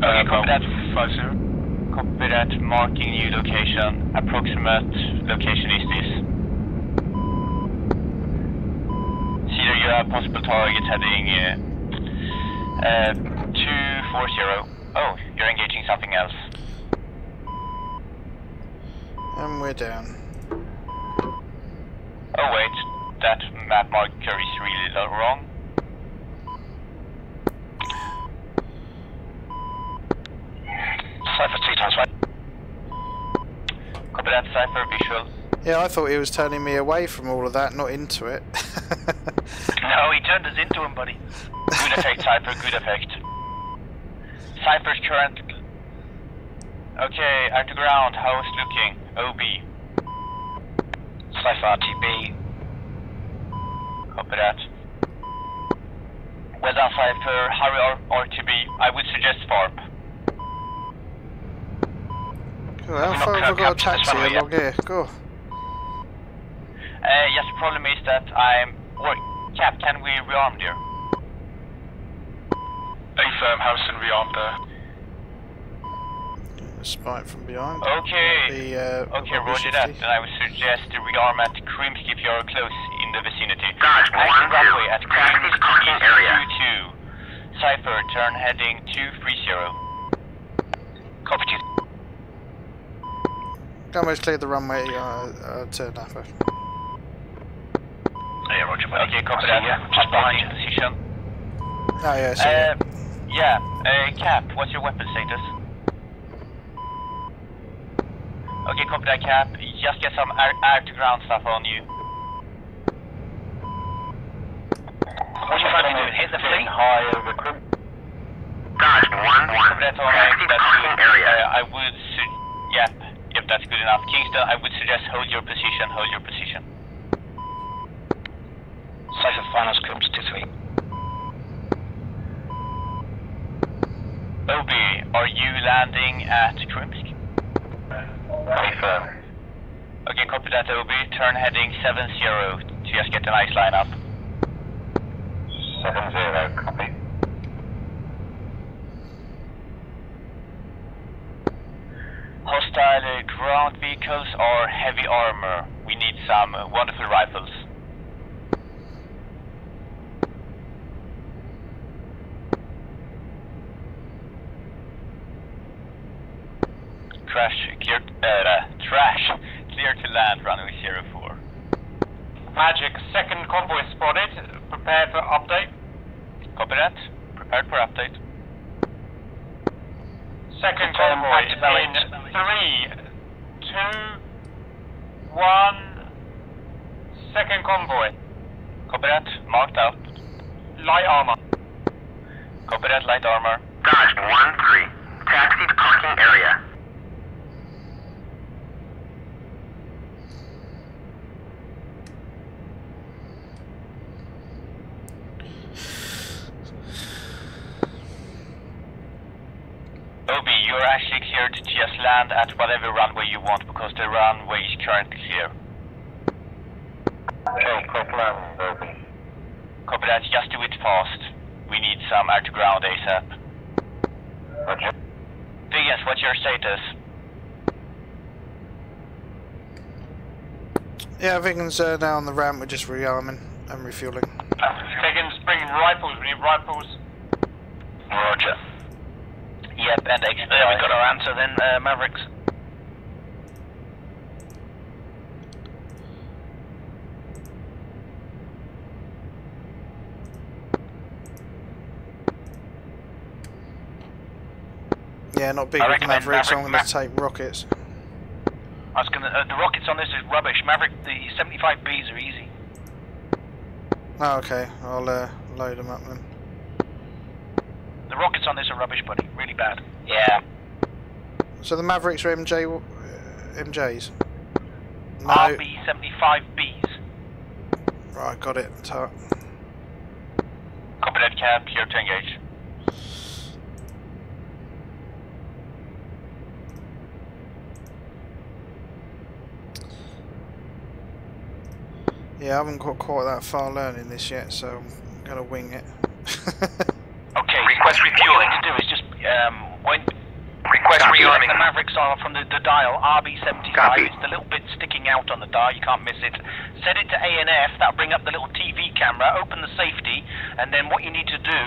Okay, copy that. 50. Copy that. Marking new location. Approximate location is this. Cedar, you have possible targets heading 240. Oh, you're engaging something else. And we're down. Oh wait, that map marker is really wrong. Cypher 2 times 1. Copy that, Cypher, visual. Yeah, I thought he was turning me away from all of that, not into it. No, he turned us into him, buddy. Good effect, Cypher, good effect. Cypher's current... Okay, air to ground, how is looking? OB. Cypher RTB. Copy that. Well done, Cypher. Hurry RTB. I would suggest FARP. Cool, how far have I got a taxi along here? Go. Yes, the problem is that Cap, can we rearm there? A-firm, Harrison rearmed there. Spike from behind. Okay. Okay, roger that. Then I would suggest the rearm at Krimsky if you're close in the vicinity. Dodge 1-2. Runway at Taxi parking area. 22. Cypher, turn heading 230. Copy you. Gumbo's cleared the runway, turn up. Yeah, roger. Okay, copy that. Just behind your position. Oh yeah, so Cap, what's your weapon status? Okay, copy that, Cap. Just get some air-to-ground stuff on you. What are you planning to do? Hit the fleet? High over crew. Dodge 1-1. Copy that, Taxi to parking area. I would yep, that's good enough. Kingston, I would suggest hold your position, Safe and final scrums to 3. Obi, are you landing at Krimsk? Confirm. Okay, copy that, Obi. Turn heading 70 to just get a nice line up. 70, copy. Hostile ground vehicles or heavy armor. We need some wonderful rifles. Trash clear to land, runway 04. Magic, second convoy spotted. Prepare for update. Copy that. Prepared for update. Second Turn convoy back to belly. in 3, 2, 1. Second convoy. Copy that. Marked out. Light armor. Copy that. Light armor. Dodge 1-3. Taxi to parking area. Obi, you're actually cleared to just land at whatever runway you want because the runway is currently clear. Okay, quick land, Obi. Copy that, just do it fast. We need some air to ground ASAP. Roger. Viggens, what's your status? yeah, Viggens now on the ramp. We're just rearming and refueling. Viggens, bring rifles. We need rifles. Roger. Yep, and There, we got our answer then, Mavericks. Yeah, not big I with recommend Mavericks, so I'm going Maverick- to take rockets. I was gonna. The rockets on this is rubbish. Maverick, the 75Bs are easy. Oh, okay, I'll load them up then. The rockets on this are rubbish, buddy. Really bad. Yeah. So the Mavericks are MJs? No. RB-75Bs. Right, got it. Copy that, Cap. Clear to engage. Yeah, I haven't got quite that far learning this yet, so I'm going to wing it. Okay. Request refueling. What you need to do is just when Request rearming. the Mavericks are from the dial RB-75. Copy. It's the little bit sticking out on the dial. You can't miss it. Set it to ANF. That'll bring up the little TV camera. Open the safety, and then what you need to do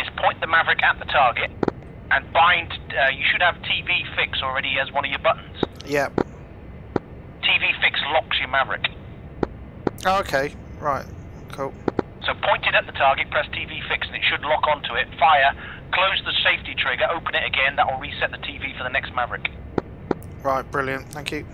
is point the Maverick at the target and bind. You should have TV fix already as one of your buttons. Yep. TV fix locks your Maverick. Oh, okay, right, cool. So point it at the target, press TV fix, and it should lock onto it. Fire, close the safety trigger, open it again. That will reset the TV for the next Maverick. Right, brilliant, thank you.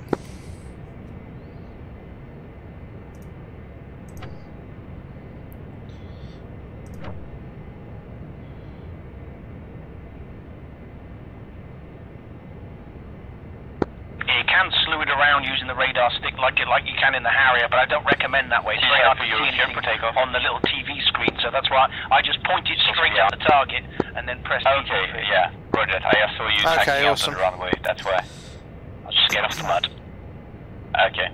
You can slew it around using the radar stick like you can in the Harrier, but I don't recommend that way. It's very hard to see anything on the little TV screen, so that's why I just point it straight at the target and then press TV Okay, fix. yeah. Roger that. I just saw you Okay, taxing out awesome. on the runway. That's why. I'll just get off the mud. Okay.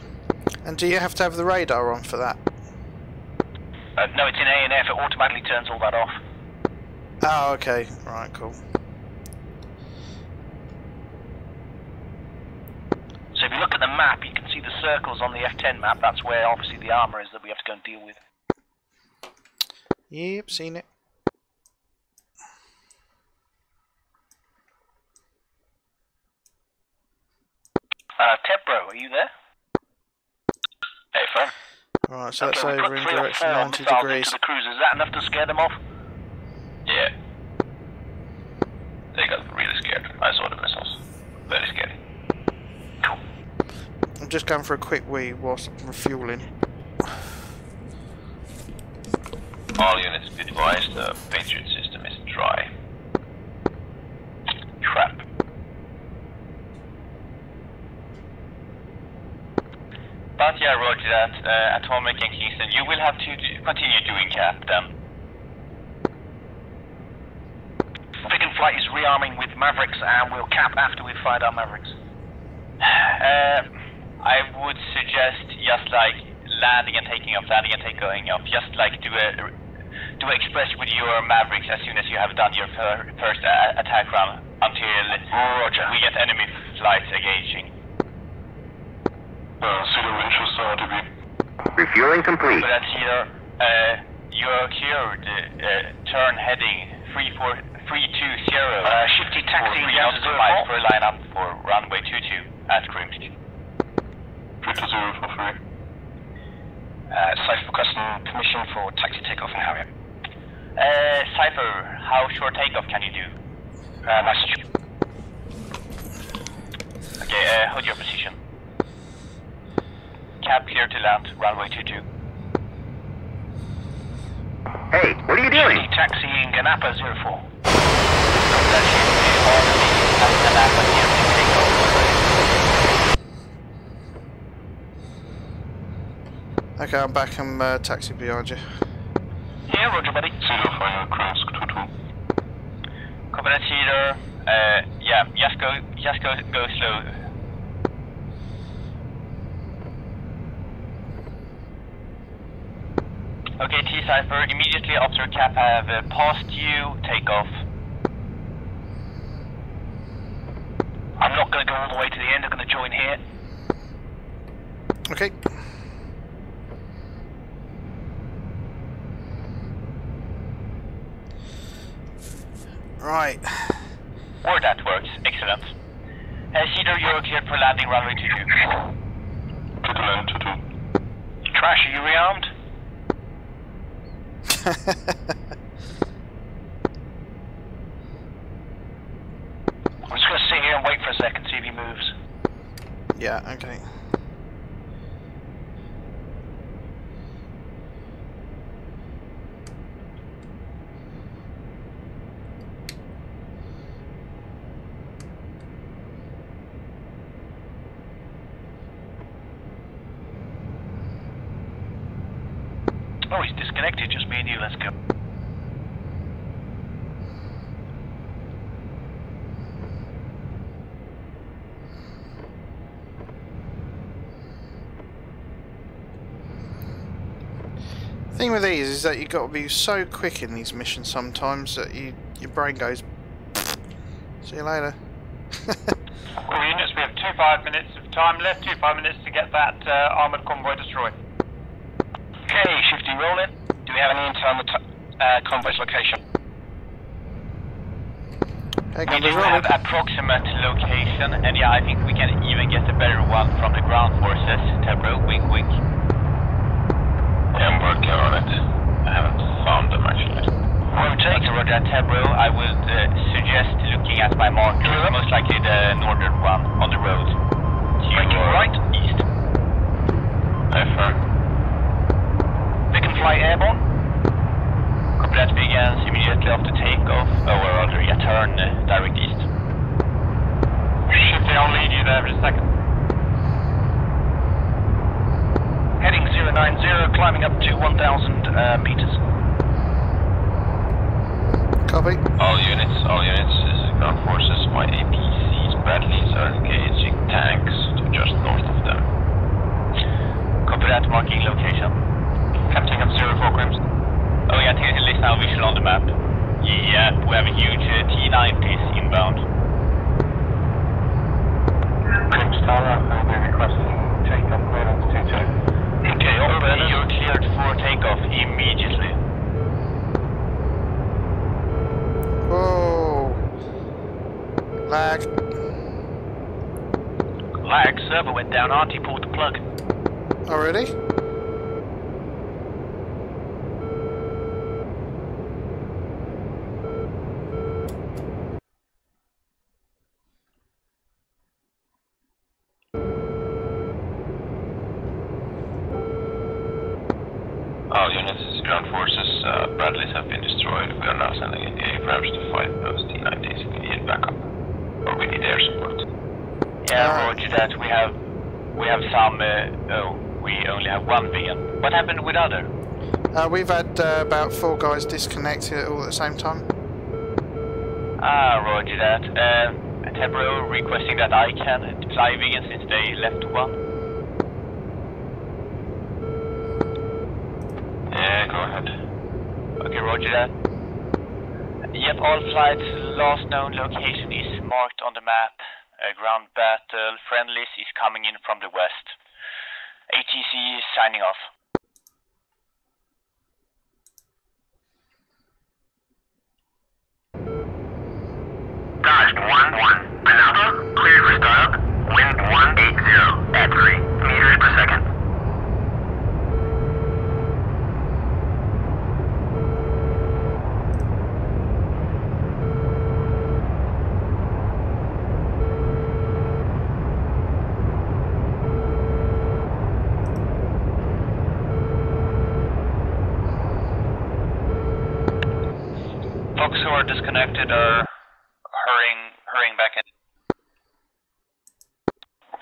And do you have to have the radar on for that? No, it's in ANF. It automatically turns all that off. Oh, okay, right, cool. So if you look at the map, you can see the circles on the F10 map. That's where obviously the armor is that we have to go and deal with. Yep, seen it. Tebro, are you there? Hey, firm. Right, so that's we've got over in 3 or direction 4 90 missiles degrees. into the cruiser. Is that enough to scare them off? Yeah. They got really scared. I saw the missiles. Very scary. Cool. I'm just going for a quick wee whilst I'm refueling. All units be advised, the Patriot system is dry. Crap. But yeah, roger that. Atomic and Kingston, you will have to continue doing cap then. Viggen Flight is rearming with Mavericks, and we'll cap after we've fired our Mavericks. I would suggest just like landing and taking off, just like do a express with your Mavericks as soon as you have done your first attack run until we get enemy flights engaging. Zero Winchester RTB. Refueling complete. But that's here, you're cleared, turn heading 3220. Shifty taxi down down to to 04. for line up for runway 22 at Grimsby. 320 for free. Cypher requesting permission for taxi takeoff and Harrier. Cypher, how short takeoff can you do? Message. Okay, hold your position. Cap clear to land, runway 22. Hey, what are you doing? Shifty taxiing Ganapa 04. Okay, I'm back. I'm taxi behind you. Yeah, roger, buddy. Zero final cross 22. Copy that, Cedar. Yeah, just go slow. Okay, T-Cypher, immediately after cap have passed you, take off. I'm not going to go all the way to the end. I'm going to join here. Okay. Right. Or that works, excellent. Cedar, you're cleared for landing runway 22. Clear to land 22. Trash, are you rearmed? I'm just going to sit here and wait for a second, see if he moves. Yeah, okay. Oh, he's disconnected, just me and you, let's go. The thing with these is that you've got to be so quick in these missions sometimes that your brain goes, see you later. All units, we have 5 minutes of time left, 5 minutes to get that armoured convoy destroyed. Okay, Shifty rolling. Do we have any intel on the convoy's location? Hey, We Gumbo's do rolling. have approximate location, and yeah, I think we can even get a better one from the ground forces. Tebro, wink wink. Yeah, I'm working on it. I haven't found them actually. Roger, Roger, Tebro, I would suggest looking at my marker, most likely the northern one on the road. Breaking right. East. Firm. Viggen Flight airborne. Copy that, Viggens, immediately after takeoff, or rather, yeah, turn direct east. Shifty, I'll lead you there in a second. Heading 090, climbing up to 1,000 meters. Copy. All units, this is ground forces. My APCs, Bradleys are engaging tanks to just north of them. Copy that, marking location. Captain up 04 Crimson. Oh yeah, take a list now visual on the map. Yeah, we have a huge T-90s inbound. Crimson Tower, I'll be requesting takeoff clearance 22. Okay, all burners. You're cleared for takeoff immediately. Whoa. Lag. Lag, so down, Auntie pulled the plug. Oh, really? All units, this is ground forces. Bradleys have been destroyed. We are now sending in the Abrams to fight those T-90s. We need backup. Or we need air support. Yeah, roger that. We have some. We only have one Viggen. What happened with other? We've had about 4 guys disconnect here all at the same time. Roger that. Tebro requesting that I can fly Viggen since they left one. Yeah, go ahead. Okay, roger that. Yep, all flights, last known location is marked on the map. Ground battle, friendlies is coming in from the west. ATC is signing off. Dodged 1-1. Another, cleared for startup. Wind 180 at 3 meters per second. Folks who are disconnected are hurrying back in.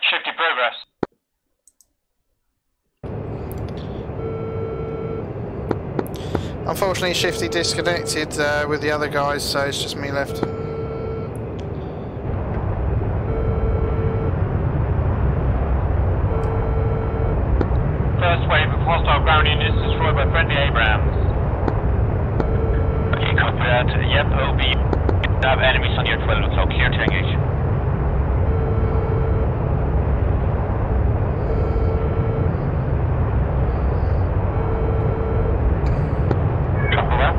Shifty progress. Unfortunately, Shifty disconnected with the other guys, so it's just me left. First wave of hostile ground units destroyed by friendly Abrams. Okay, copy that. Yep, OB. You have enemies on your 12 o'clock. Clear to engage. Copy that.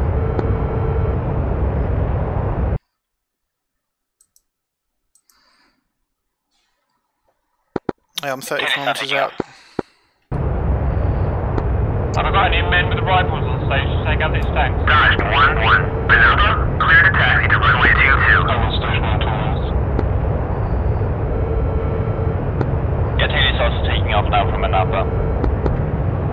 Yeah, I'm 30 kilometers out. Have I got any men with rifles on stage to take out these tanks? Dodged 1-1. Another, cleared a taxi to runway 22. I'm on station on 2 minutes. Yeah, tail is also taking off now from Anapa.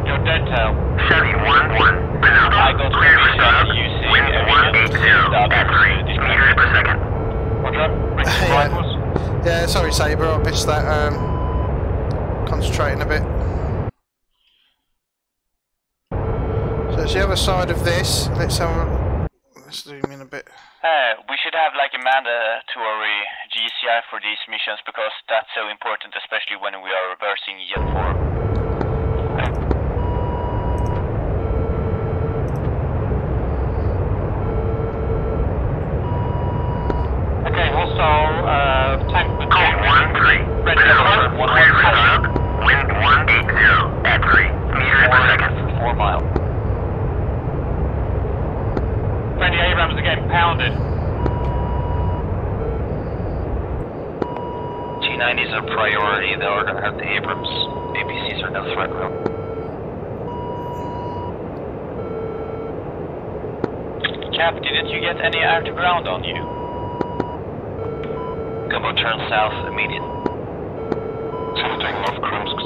You're dead tail. Chevy 1-1. Another, I got cleared for startup. using Wind 180 at 3 meters per second. Roger. Bring some Yeah. rifles. Yeah, sorry Sabre, I missed that. Concentrating a bit. So it's the other side of this. Let's zoom in a bit. We should have like a mandatory GCI for these missions because that's so important, especially when we are reversing Jet 4. Okay, hostile tank with Code 1-3. Another, cleared for startup. Wind 180 at 3 meters per second. 4 miles. friendly Abrams are getting pounded. T-90s are priority. They are going to have the Abrams. APCs are no threat now. Cap, didn't you get any air to ground on you? Gumbo, turn south immediately. Taking off Krumsk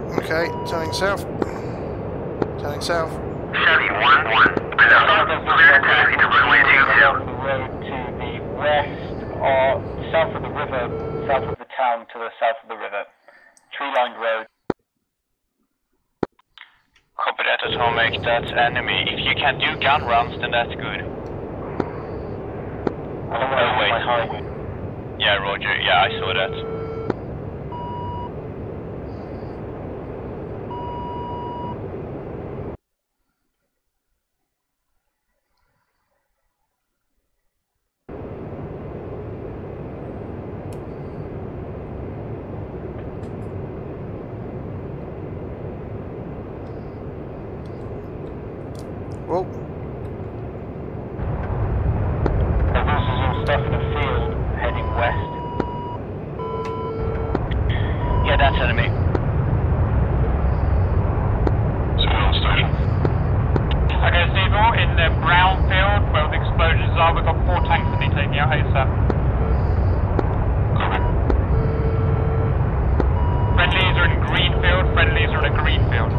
04. Okay, turning south. Turning south. Chevy 1-1. Another, cleared a taxi to runway 22. The road to the west or south of the river, south of the town to the south of the river. Tree-lined road. Copy that, Atomic. That's enemy. If you can do gun runs, then that's good. Oh, wait. Yeah, roger. Yeah, I saw that. Whoa. There's also some stuff in the field heading west. enemy. Civilian on station. Okay, Tebro, in the brown field where the explosions are, we've got 4 tanks that need taking out ASAP. Copy. Friendlies are in green field, friendlies are in a green field.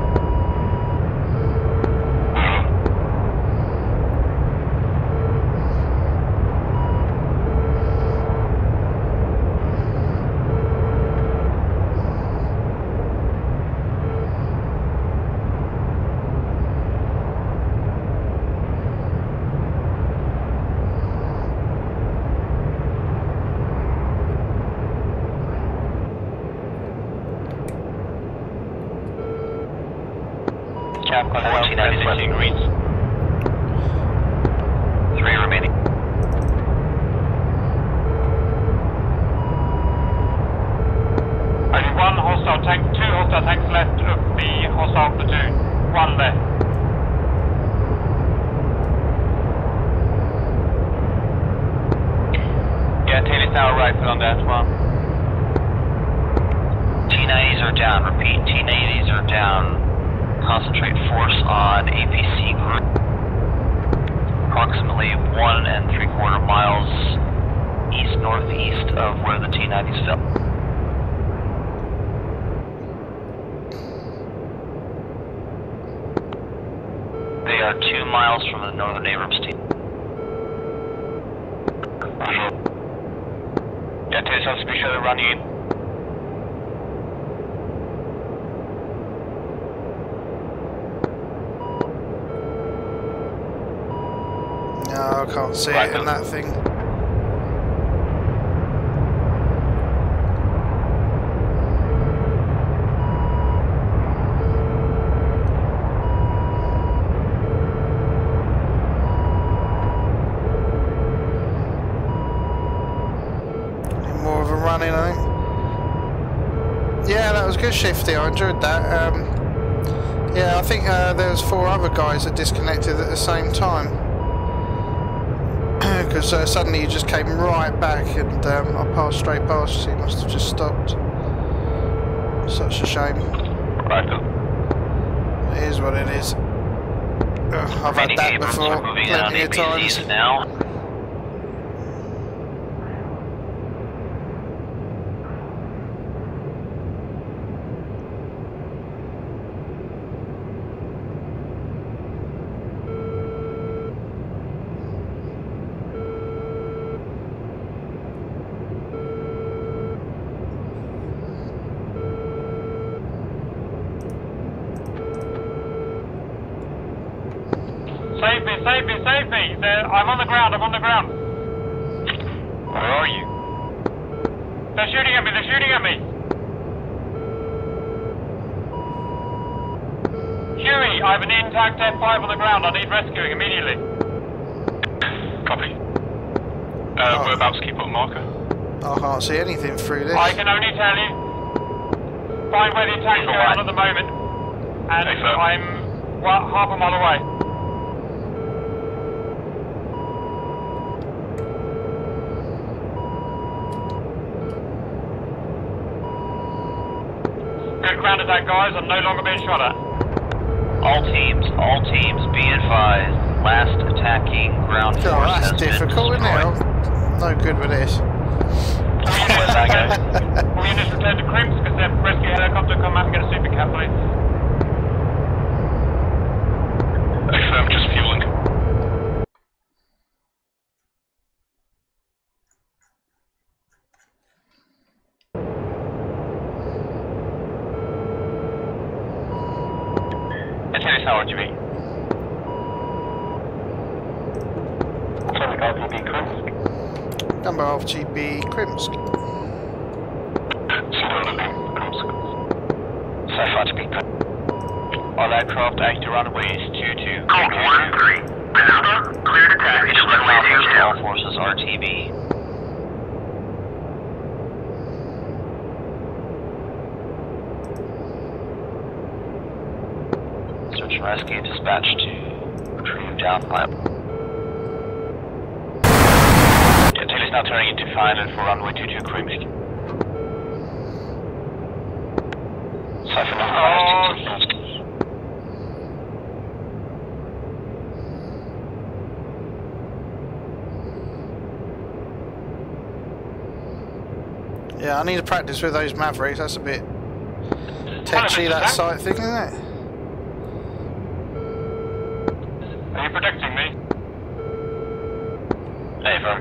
Cap, 1490 greens. 3 remaining. Only 1 hostile tank, 2 hostile tanks left of the hostile platoon. 1 left. Yeah, Taylor's now rifle on that one. T90s are down. Repeat, T90s are down. Concentrate force on APC group. Approximately 1 3/4 miles east-northeast of where the T90s fell. They are 2 miles from the northern Abrams team. Yeah, Taylor's has to be sure they're running in. No, I can't see it in that thing. More of a run in, I think. Yeah, that was good, Shifty. I enjoyed that. Yeah, I think there was 4 other guys that disconnected at the same time. Because suddenly you just came right back and I passed straight past you, so you must have just stopped. Such a shame. Right. It is what it is. I've had that before plenty of times. Now. Save me, save me, save me! I'm on the ground, I'm on the ground. Where are you? They're shooting at me, they're shooting at me! Huey, I have an intact F5 on the ground, I need rescuing immediately. Copy. Whereabouts, keep up marker. I can't see anything through this. I can only tell you, find where the attack's going on at the moment, and I'm half a mile away. Good ground attack, guys. I'm no longer being shot at. All teams, be advised. Last attacking ground force that's has difficult, been isn't destroyed. it? No good with this. All units return to Crimps because their rescue helicopter come out and get a super cap, please. XM, just fueling. Taylor's now RGB. Gumbo Alpha GB Krimsk. All aircraft active runways 22. Code 1-3. Another clear to taxi to runway 22. All forces RTB. Search and rescue dispatch to retrieve down liable. Yeah, Taylor's now turning into final for runway 22 Crimson. Yeah, I need to practice with those Mavericks. That's a bit tetchy, that sight thing, isn't it? Are you protecting me? Never.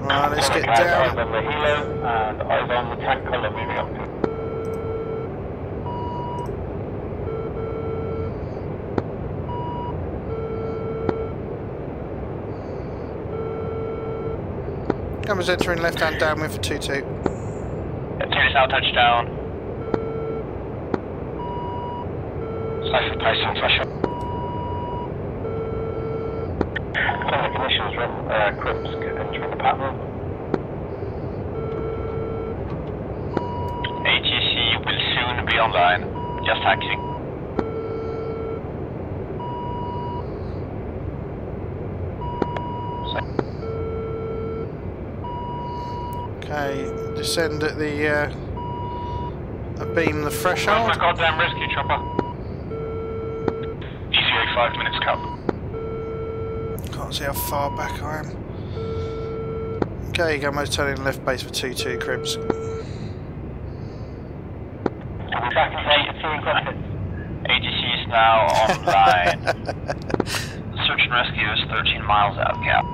Right, let's get Eyes down. on the helo and eyes on the tank column moving up to. Gumbo's entering left-hand downwind for 2-2. Taylor's now touchdown. Cipher placing pressure. Contact initials run Crips entering the pattern. ATC will soon be online. Just taxiing. Okay, descend at the beam the threshold. Where's my goddamn rescue chopper? ECA 5 minutes cap. Can't see how far back I am. Okay, Gumbo's turning left base for 2-2 Cribs. Back in cockpit. ATC is now online. Search and rescue is 13 miles out, Cap.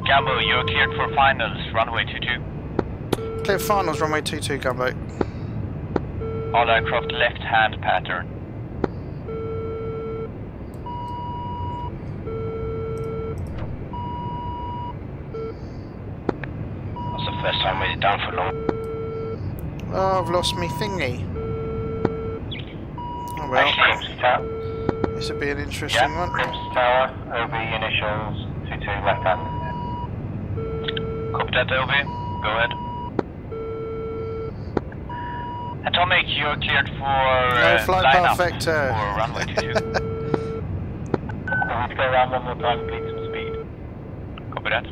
Gumbo, you're cleared for finals, runway 22. Clear finals, runway 22 Gumbo. All aircraft left-hand pattern. That's the first time we're down for long. Oh, I've lost me thingy. Oh well, Crips Tower. this would be an interesting one. Crips Tower, OB initials 22 left hand. Copy that, OB. Go ahead. Atomic, you're cleared for No flight path lineup vector. for runway 22. I need to go around one more time and beat some speed. Copy that.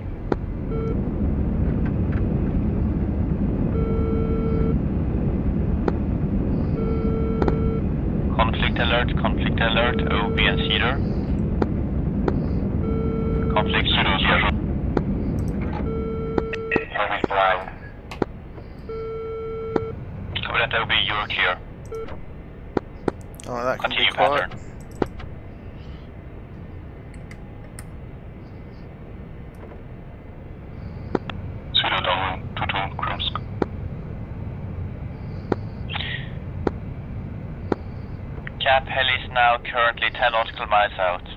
Conflict alert, OB and Cedar. Conflict clear. Heavy's blind. Copy that, OB, you're clear. Oh, that can be Continue quiet. pattern. Cedar downwind, 22, Krimsk. Cap heli is now currently 10 nautical miles out.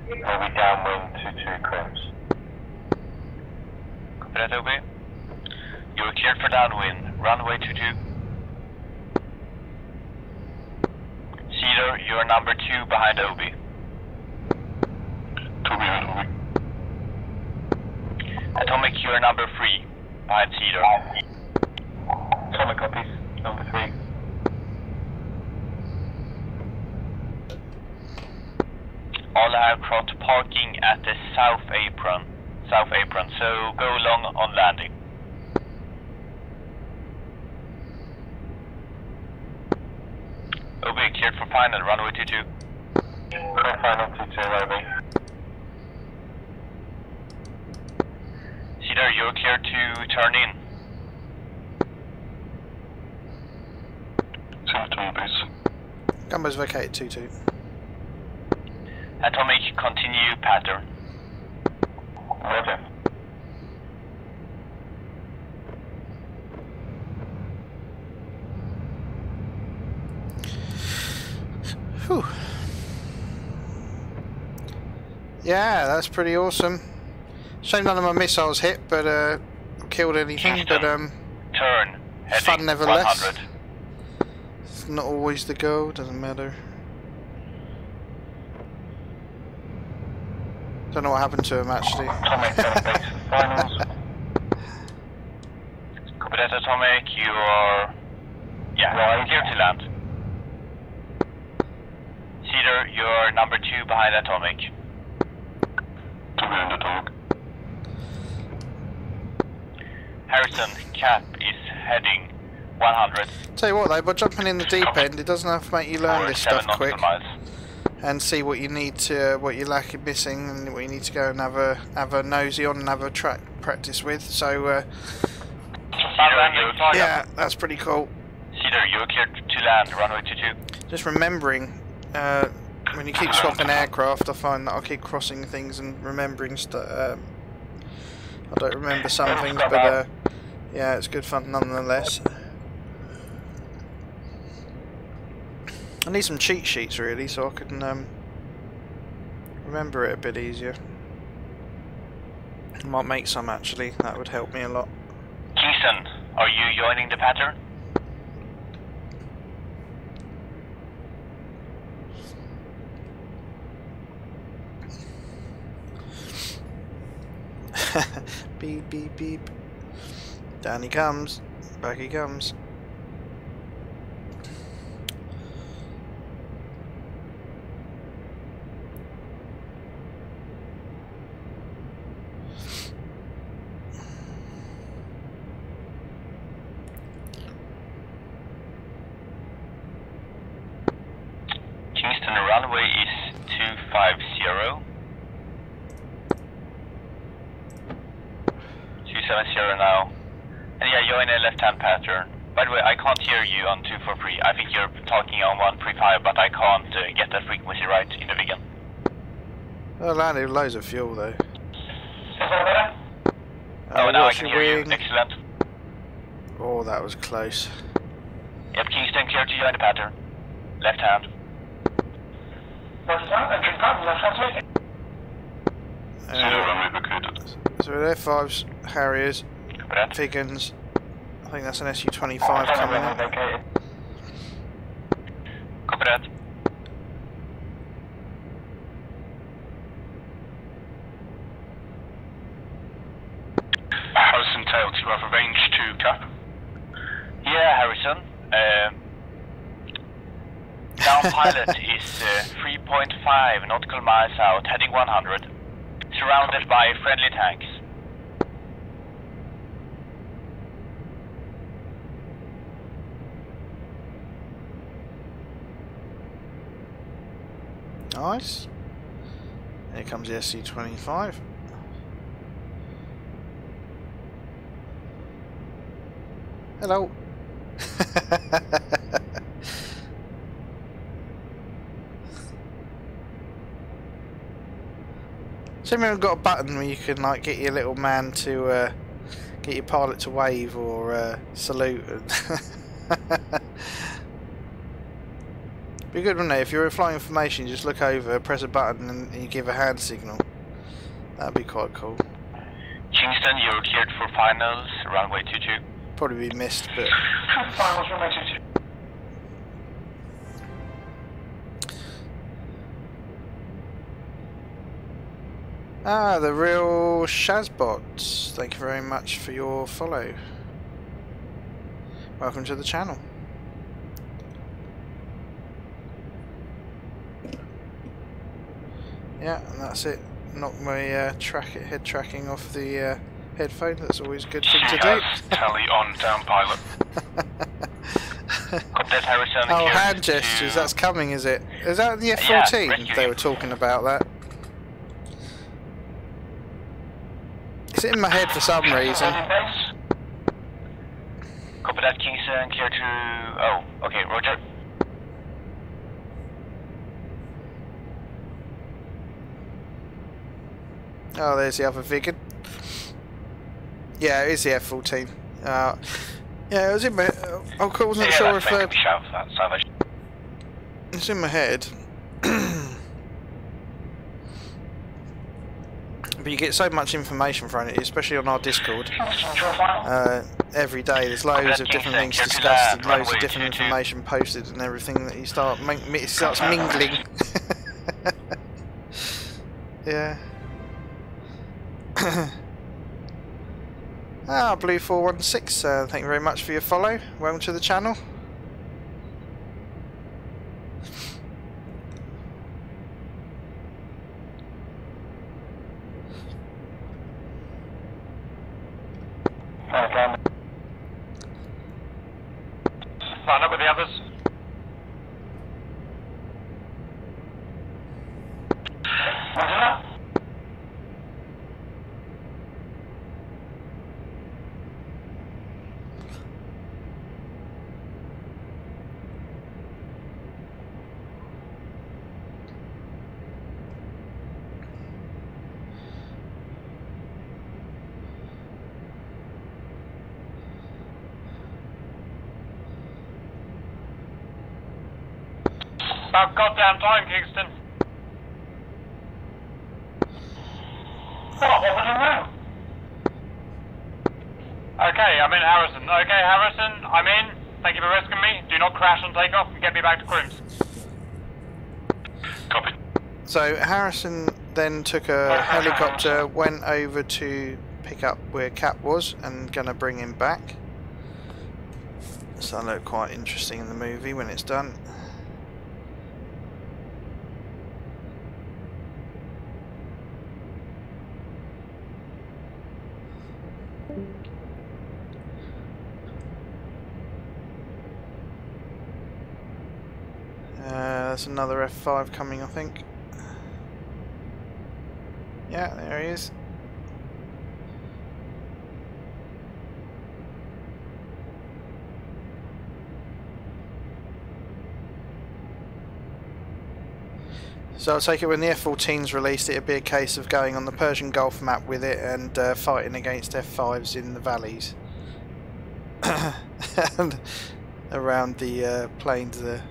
OB downwind 22 Crips. Copy that, OB. You're cleared for downwind, runway 22. Cedar, you're number 2 behind OB. 2 behind OB. Atomic, you're number 3 behind Cedar. Atomic copies, number 3. All aircraft parking at the south apron, so go long on landing. OB, cleared for final, runway 22. Clear final 22 OB. Cedar, you're clear to turn in. Cedar to base. Gumbo's vacated 2-2. Atomic, continue pattern. Roger. Whew. Yeah, that's pretty awesome. Shame none of my missiles hit, but killed anything. But Turn. Heading fun nevertheless. 100. It's not always the goal. Doesn't matter. Don't know what happened to him actually. Atomic base for finals. Atomic, you are... Yeah, clear to land. Cedar, you're number 2 behind Atomic. 2 behind Atomic. Harrison, Cap is heading 100. Tell you what though, by jumping in the deep end, it does enough to make you learn this stuff quick. Miles. And see what you need to, what you're lacking, missing, and what you need to go and have a nosy on and have a track practice with. So, yeah, that's pretty cool. Cedar, you're clear to land, runway 22. Just remembering, when you keep swapping aircraft, I find that I keep crossing things and remembering stuff. I don't remember some things, but yeah, it's good fun nonetheless. I need some cheat sheets really, so I can remember it a bit easier. I might make some actually, that would help me a lot. Kingston, are you joining the pattern? Beep beep beep. Down he comes. Back he comes. Kingston, the runway is 250. 270 now. And yeah, you're in a left-hand pattern. By the way, I can't hear you on 243. I think you're talking on 135, but I can't get that frequency right in the Viggen. I landed loads of fuel though. Oh, now I can hear you. Excellent. Oh, that was close. Yep, Kingston, clear to join the pattern. Left hand. So with F5s, Harriers, Viggens, I think that's an SU-25 coming in. Copy that. Harrison Tail, do you have a range to Cap? Yeah, Harrison. Down pilot is 3.5 nautical miles out, heading 100. Surrounded by friendly tanks. Nice. Here comes the SC-25. Hello. So we've got a button where you can like get your little man to get your pilot to wave or salute. Be good, wouldn't it? If you're flying information, you just look over, press a button, and you give a hand signal. That'd be quite cool. Kingston, you're cleared for finals, runway 22. Probably be missed, but. Finals, runway 22. Ah, the real Shazbots. Thank you very much for your follow. Welcome to the channel. Yeah, and that's it. Knock my head tracking off the headphone. That's always a good thing to do. Tally on down pilot. Oh, hand gestures. That's coming, is it? Is that the F-14? They were talking about that. It's in my head for some reason. Copy that, Kingston. Clear to... Oh, okay, roger. Oh, there's the other Viggen. Yeah, it is the F-14. Yeah, it was in my... I wasn't sure if... It's in my head. But you get so much information from it, especially on our Discord. Every day there's loads of different things discussed and loads of different information posted and everything that you start... It starts mingling. Yeah. Blue 416, thank you very much for your follow. Welcome to the channel. Line up with the others. About goddamn time, Kingston. What was it now? Okay, I'm in Harrison. Okay, Harrison, I'm in. Thank you for rescuing me. Do not crash on takeoff and get me back to Crims. Copy. So Harrison then took a helicopter, went over to pick up where Cap was and gonna bring him back. So that'll look quite interesting in the movie when it's done. There's another F5 coming, I think. Yeah, there he is. So I'll take it when the F-14's released, it'll be a case of going on the Persian Gulf map with it and fighting against F-5s in the valleys. And around the plains there.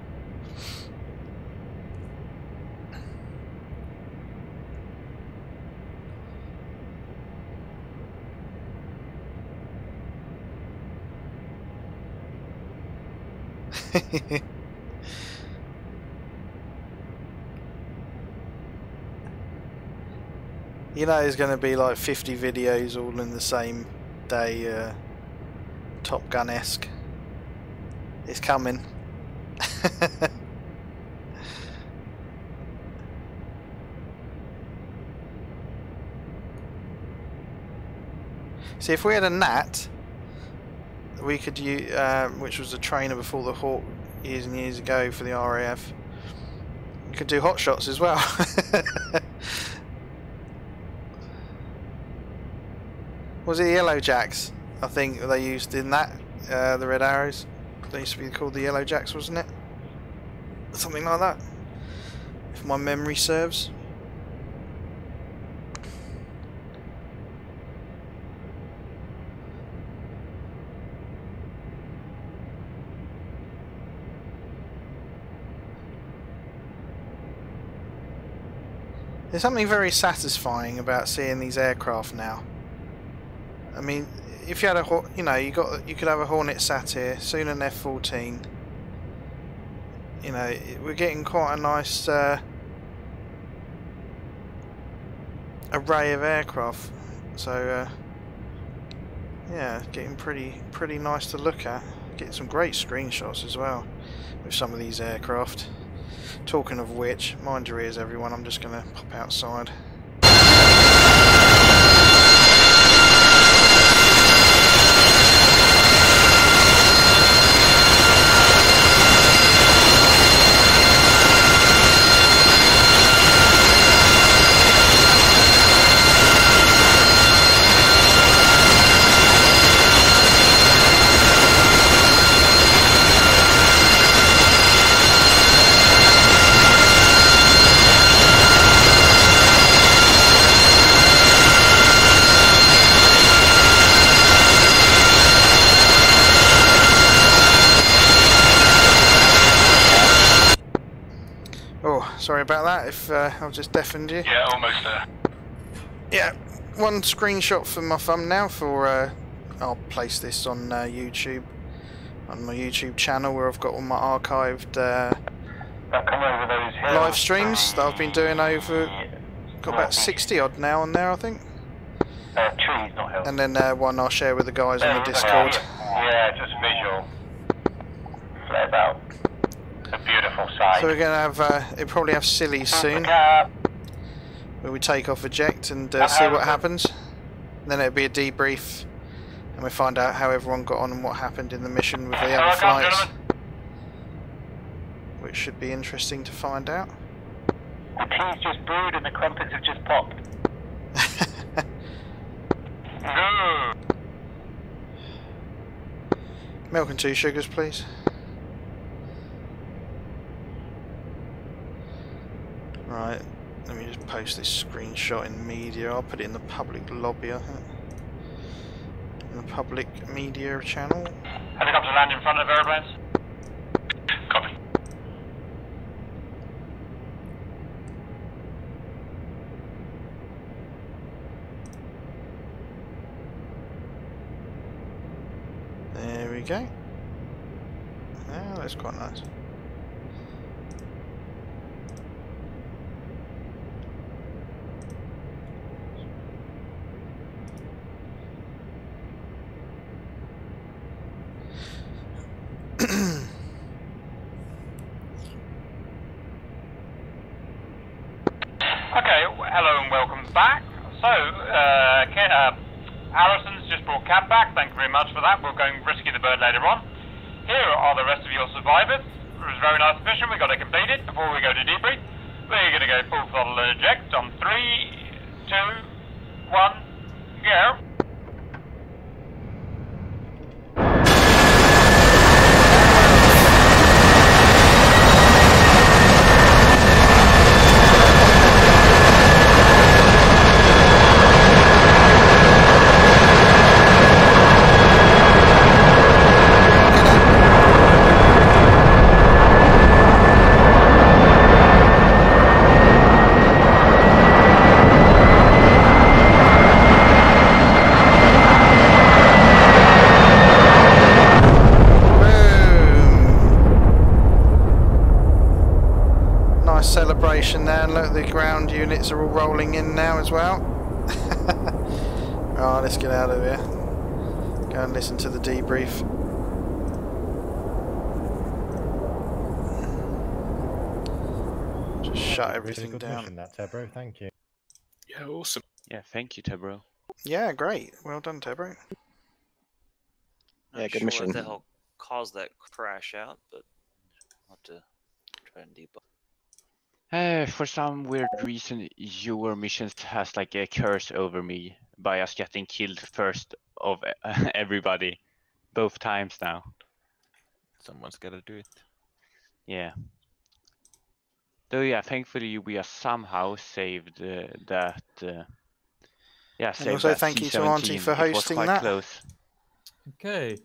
You know there's going to be like 50 videos all in the same day, Top Gun-esque. It's coming. See, if we had a Nat, we could use, which was a trainer before the Hawk years and years ago for the RAF. You could do hot shots as well. Was it the Yellow Jacks? I think they used in that, the Red Arrows. They used to be called the Yellow Jacks, wasn't it? Something like that, if my memory serves. There's something very satisfying about seeing these aircraft now. I mean, if you had a, you know, you could have a Hornet sat here, soon an F-14. You know, we're getting quite a nice array of aircraft. So yeah, getting pretty nice to look at. Getting some great screenshots as well with some of these aircraft. Talking of which, mind your ears everyone, I'm just going to pop outside. Sorry about that, if I've just deafened you. Yeah, almost there. Yeah, one screenshot for my thumbnail for, I'll place this on YouTube, on my YouTube channel where I've got all my archived live streams that I've been doing over, got about 60 odd now on there I think. Trees, not hills. And then one I'll share with the guys on the Discord. Yeah, just visual. Flip out. A beautiful sight. So we're going to have, it'll probably have sillies soon. Where we take off eject and see what happens. And then it'll be a debrief. And we find out how everyone got on and what happened in the mission with the other flights. Which should be interesting to find out. The tea's just brewed and the crumpets have just popped. Milk and 2 sugars, please. Right, let me just post this screenshot in media. I'll put it in the public lobby, I think. In the public media channel. Helicopter land in front of aeroplanes. Copy. There we go. Oh, that's quite nice. Okay, hello and welcome back. So, Allison's just brought Cab back. Thank you very much for that. We'll go and rescue the bird later on. Here are the rest of your survivors. It was a very nice mission. We got it completed. Before we go to debrief, we're going to go full throttle and eject on 3, 2, 1, go. Celebration there, and look, the ground units are all rolling in now as well. Right, let's get out of here. Go and listen to the debrief. Just shut everything down. Mission, that Tebro, thank you. Yeah, awesome. Yeah, thank you, Tebro. Yeah, great. Well done, Tebro. Yeah, good mission. What the hell caused that crash out, but I'll have to try and debug. For some weird reason, your missions has like a curse over me by us getting killed first of everybody, both times now. Someone's gotta do it. Yeah. Though yeah, thankfully we are somehow saved that. Yeah, saved and also that thank you to C-17. Auntie for hosting that. Close. Okay.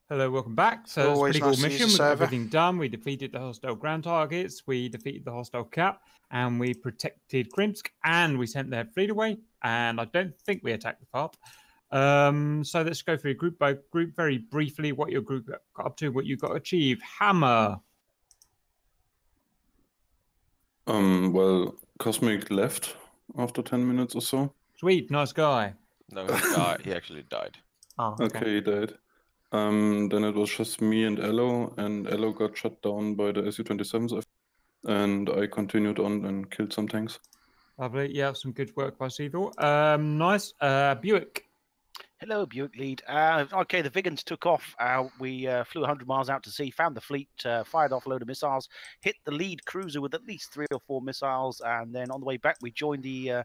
Hello, welcome back. So it's a pretty cool mission. We got everything done. We defeated the hostile ground targets. We defeated the hostile cap, and we protected Krimsk, and we sent their fleet away. And I don't think we attacked the FARP. So let's go through group by group very briefly. What your group got up to, what you got to achieve. Hammer. Well, Cosmic left after 10 minutes or so. Sweet, nice guy. No, he died. He actually died. Oh, okay, he died. Then it was just me and Elo got shut down by the Su-27s, and I continued on and killed some tanks. Lovely, yeah, some good work by Seathor. Nice. Buick. Hello, Buick lead. Okay, the Viggens took off. We flew 100 miles out to sea, found the fleet, fired off a load of missiles, hit the lead cruiser with at least 3 or 4 missiles, and then on the way back we joined the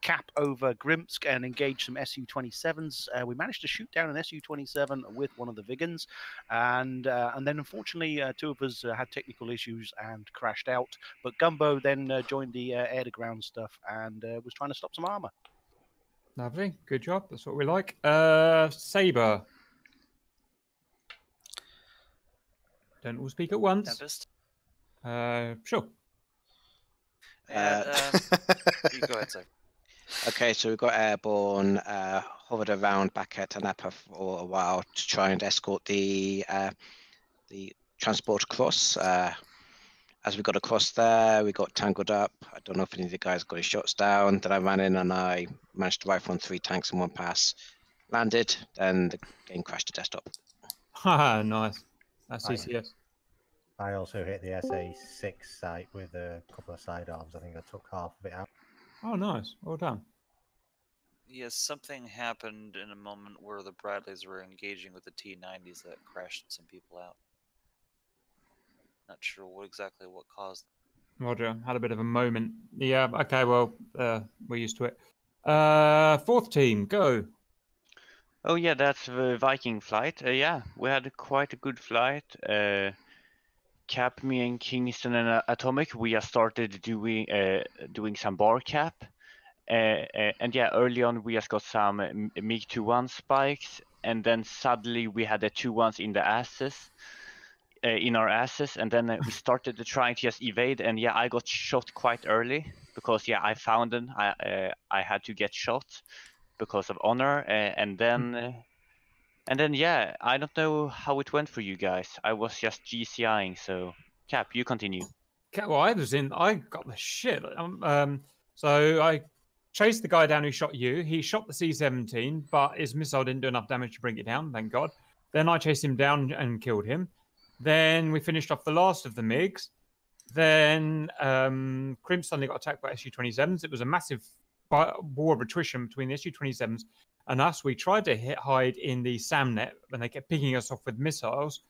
cap over Grimsk and engaged some Su-27s. We managed to shoot down an Su-27 with one of the Viggens, and then unfortunately 2 of us had technical issues and crashed out. But Gumbo then joined the air-to-ground stuff and was trying to stop some armor. Lovely, good job. That's what we like. Saber. Don't all speak at once. Tempest. Sure. You go ahead, Saber. Okay, so we've got airborne, hovered around back at Tanapa for a while to try and escort the transport across. As we got across there, we got tangled up. I don't know if any of the guys got his shots down. Then I ran in and I managed to rifle on 3 tanks in 1 pass. Landed, then the game crashed to desktop. Haha, nice. That's DCS. I also hit the SA-6 site with a couple of sidearms. I think I took half of it out. Oh, nice. Well done. Yes, something happened in a moment where the Bradleys were engaging with the T-90s that crashed some people out. Not sure exactly what caused. Roger. Had a bit of a moment. Yeah, okay, well, we're used to it. 4th team, go. Oh yeah, that's the Viking flight. Yeah, we had quite a good flight. Cap, me and Kingston and Atomic, we have started doing some bar cap. And yeah, early on we just got some MiG-21 spikes, and then suddenly we had the 2-1s in the asses. In our asses, and then we started to try to just evade, and yeah, I got shot quite early because yeah, I found them. I had to get shot because of honor, and then yeah, I don't know how it went for you guys. I was just GCIing, so Cap, you continue. Well, I got the shit. So I chased the guy down who shot you. He shot the C-17, but his missile didn't do enough damage to bring it down, thank God. Then I chased him down and killed him. Then we finished off the last of the MiGs. Then Crimp suddenly got attacked by SU-27s. It was a massive war of attrition between the SU-27s and us. We tried to hide in the SAMnet when they kept picking us off with missiles.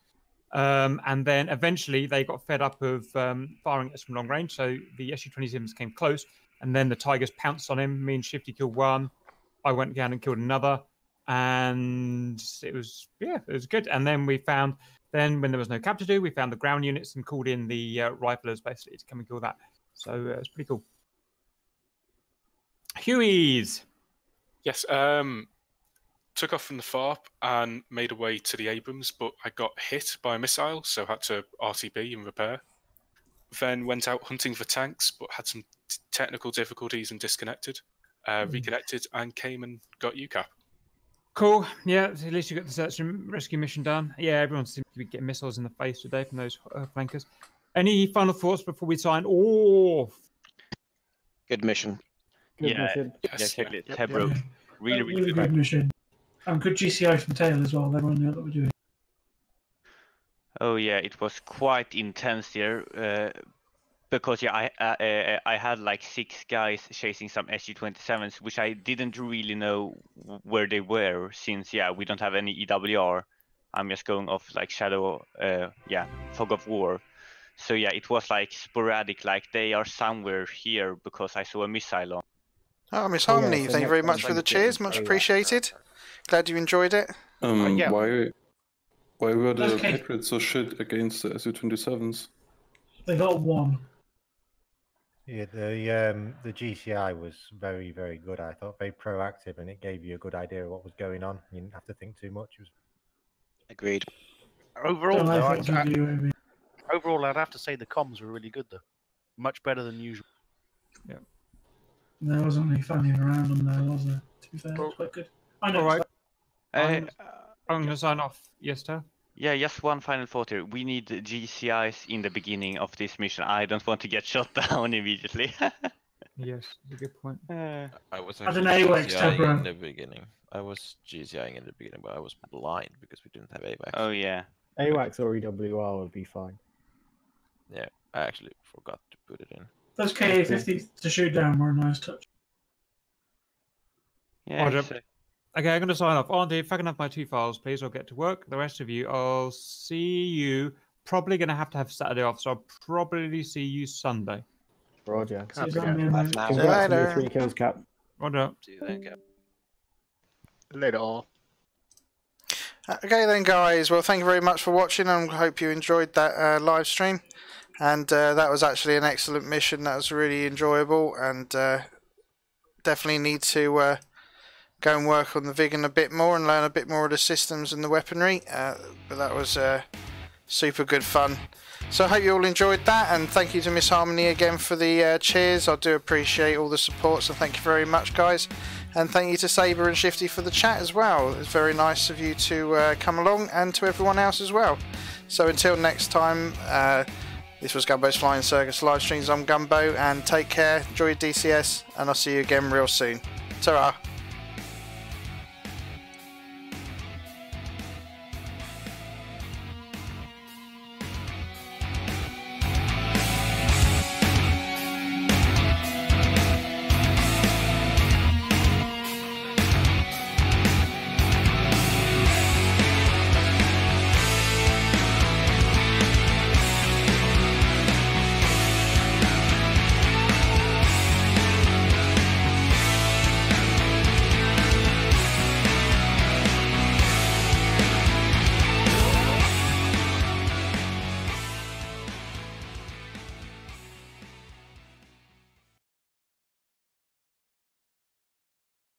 And then eventually they got fed up of firing at us from long range. So the SU-27s came close. And then the Tigers pounced on him. Me and Shifty killed one. I went down and killed another. And it was good. And then we found... Then, when there was no cap to do, we found the ground units and called in the riflers basically to come and kill that. So it was pretty cool. Hueys. Yes, took off from the FARP and made a way to the Abrams, but I got hit by a missile, so had to RTB and repair. Then went out hunting for tanks, but had some technical difficulties and disconnected. Reconnected and came and got you, Cap. Cool. Yeah, at least you got the search and rescue mission done. Yeah, everyone seems to be getting missiles in the face today from those flankers. Any final thoughts before we sign off? Good mission. Good mission. Yes. Yeah, Tebro. Really good mission. And good GCI from Tail as well. Everyone knew what we're doing. Oh yeah, it was quite intense here. Because yeah, I had like 6 guys chasing some SU-27s, which I didn't really know where they were, since yeah, we don't have any EWR. I'm just going off like shadow, fog of war. So yeah, it was like sporadic, like they are somewhere here because I saw a missile on. Oh, Miss Harmony, thank you very much for the cheers, much appreciated. Glad you enjoyed it. Why were the Patriots so shit against the SU-27s? They got 1. Yeah, the GCI was very, very good. I thought very proactive, and it gave you a good idea of what was going on. You didn't have to think too much. It was... Agreed. Overall, I'd have to say the comms were really good, though. Much better than usual. Yeah. There wasn't any fanning around on there, was there? To be fair, it was quite good. I know. All right. I'm going to sign off. Yes, sir. Yeah, just one final thought here. We need GCIs in the beginning of this mission. I don't want to get shot down immediately. Yes, that's a good point. I was I don't actually know, GCIing in the beginning. I was GCIing in the beginning, but I was blind because we didn't have AWACS. Oh yeah. AWACS or EWR would be fine. Yeah, I actually forgot to put it in. Those KA-50s to shoot down were a nice touch. Yeah. Okay, I'm going to sign off. Andy, if I can have my 2 files, please, I'll get to work. The rest of you, I'll see you. Probably going to have Saturday off, so I'll probably see you Sunday. Roger. See you later. Congrats on your 3 kills, Cap. Roger. See you then, Cap. Later all. Okay then, guys. Well, thank you very much for watching. I hope you enjoyed that live stream. And that was actually an excellent mission. That was really enjoyable, and definitely need to go and work on the Viggen a bit more and learn a bit more of the systems and the weaponry. But that was super good fun. So I hope you all enjoyed that, and thank you to Miss Harmony again for the cheers. I do appreciate all the support, so thank you very much, guys. And thank you to Saber and Shifty for the chat as well. It's very nice of you to come along, and to everyone else as well. So until next time, This was Gumbo's Flying Circus live streams. I'm Gumbo, and take care, enjoy your DCS, and I'll see you again real soon. Ta-ra!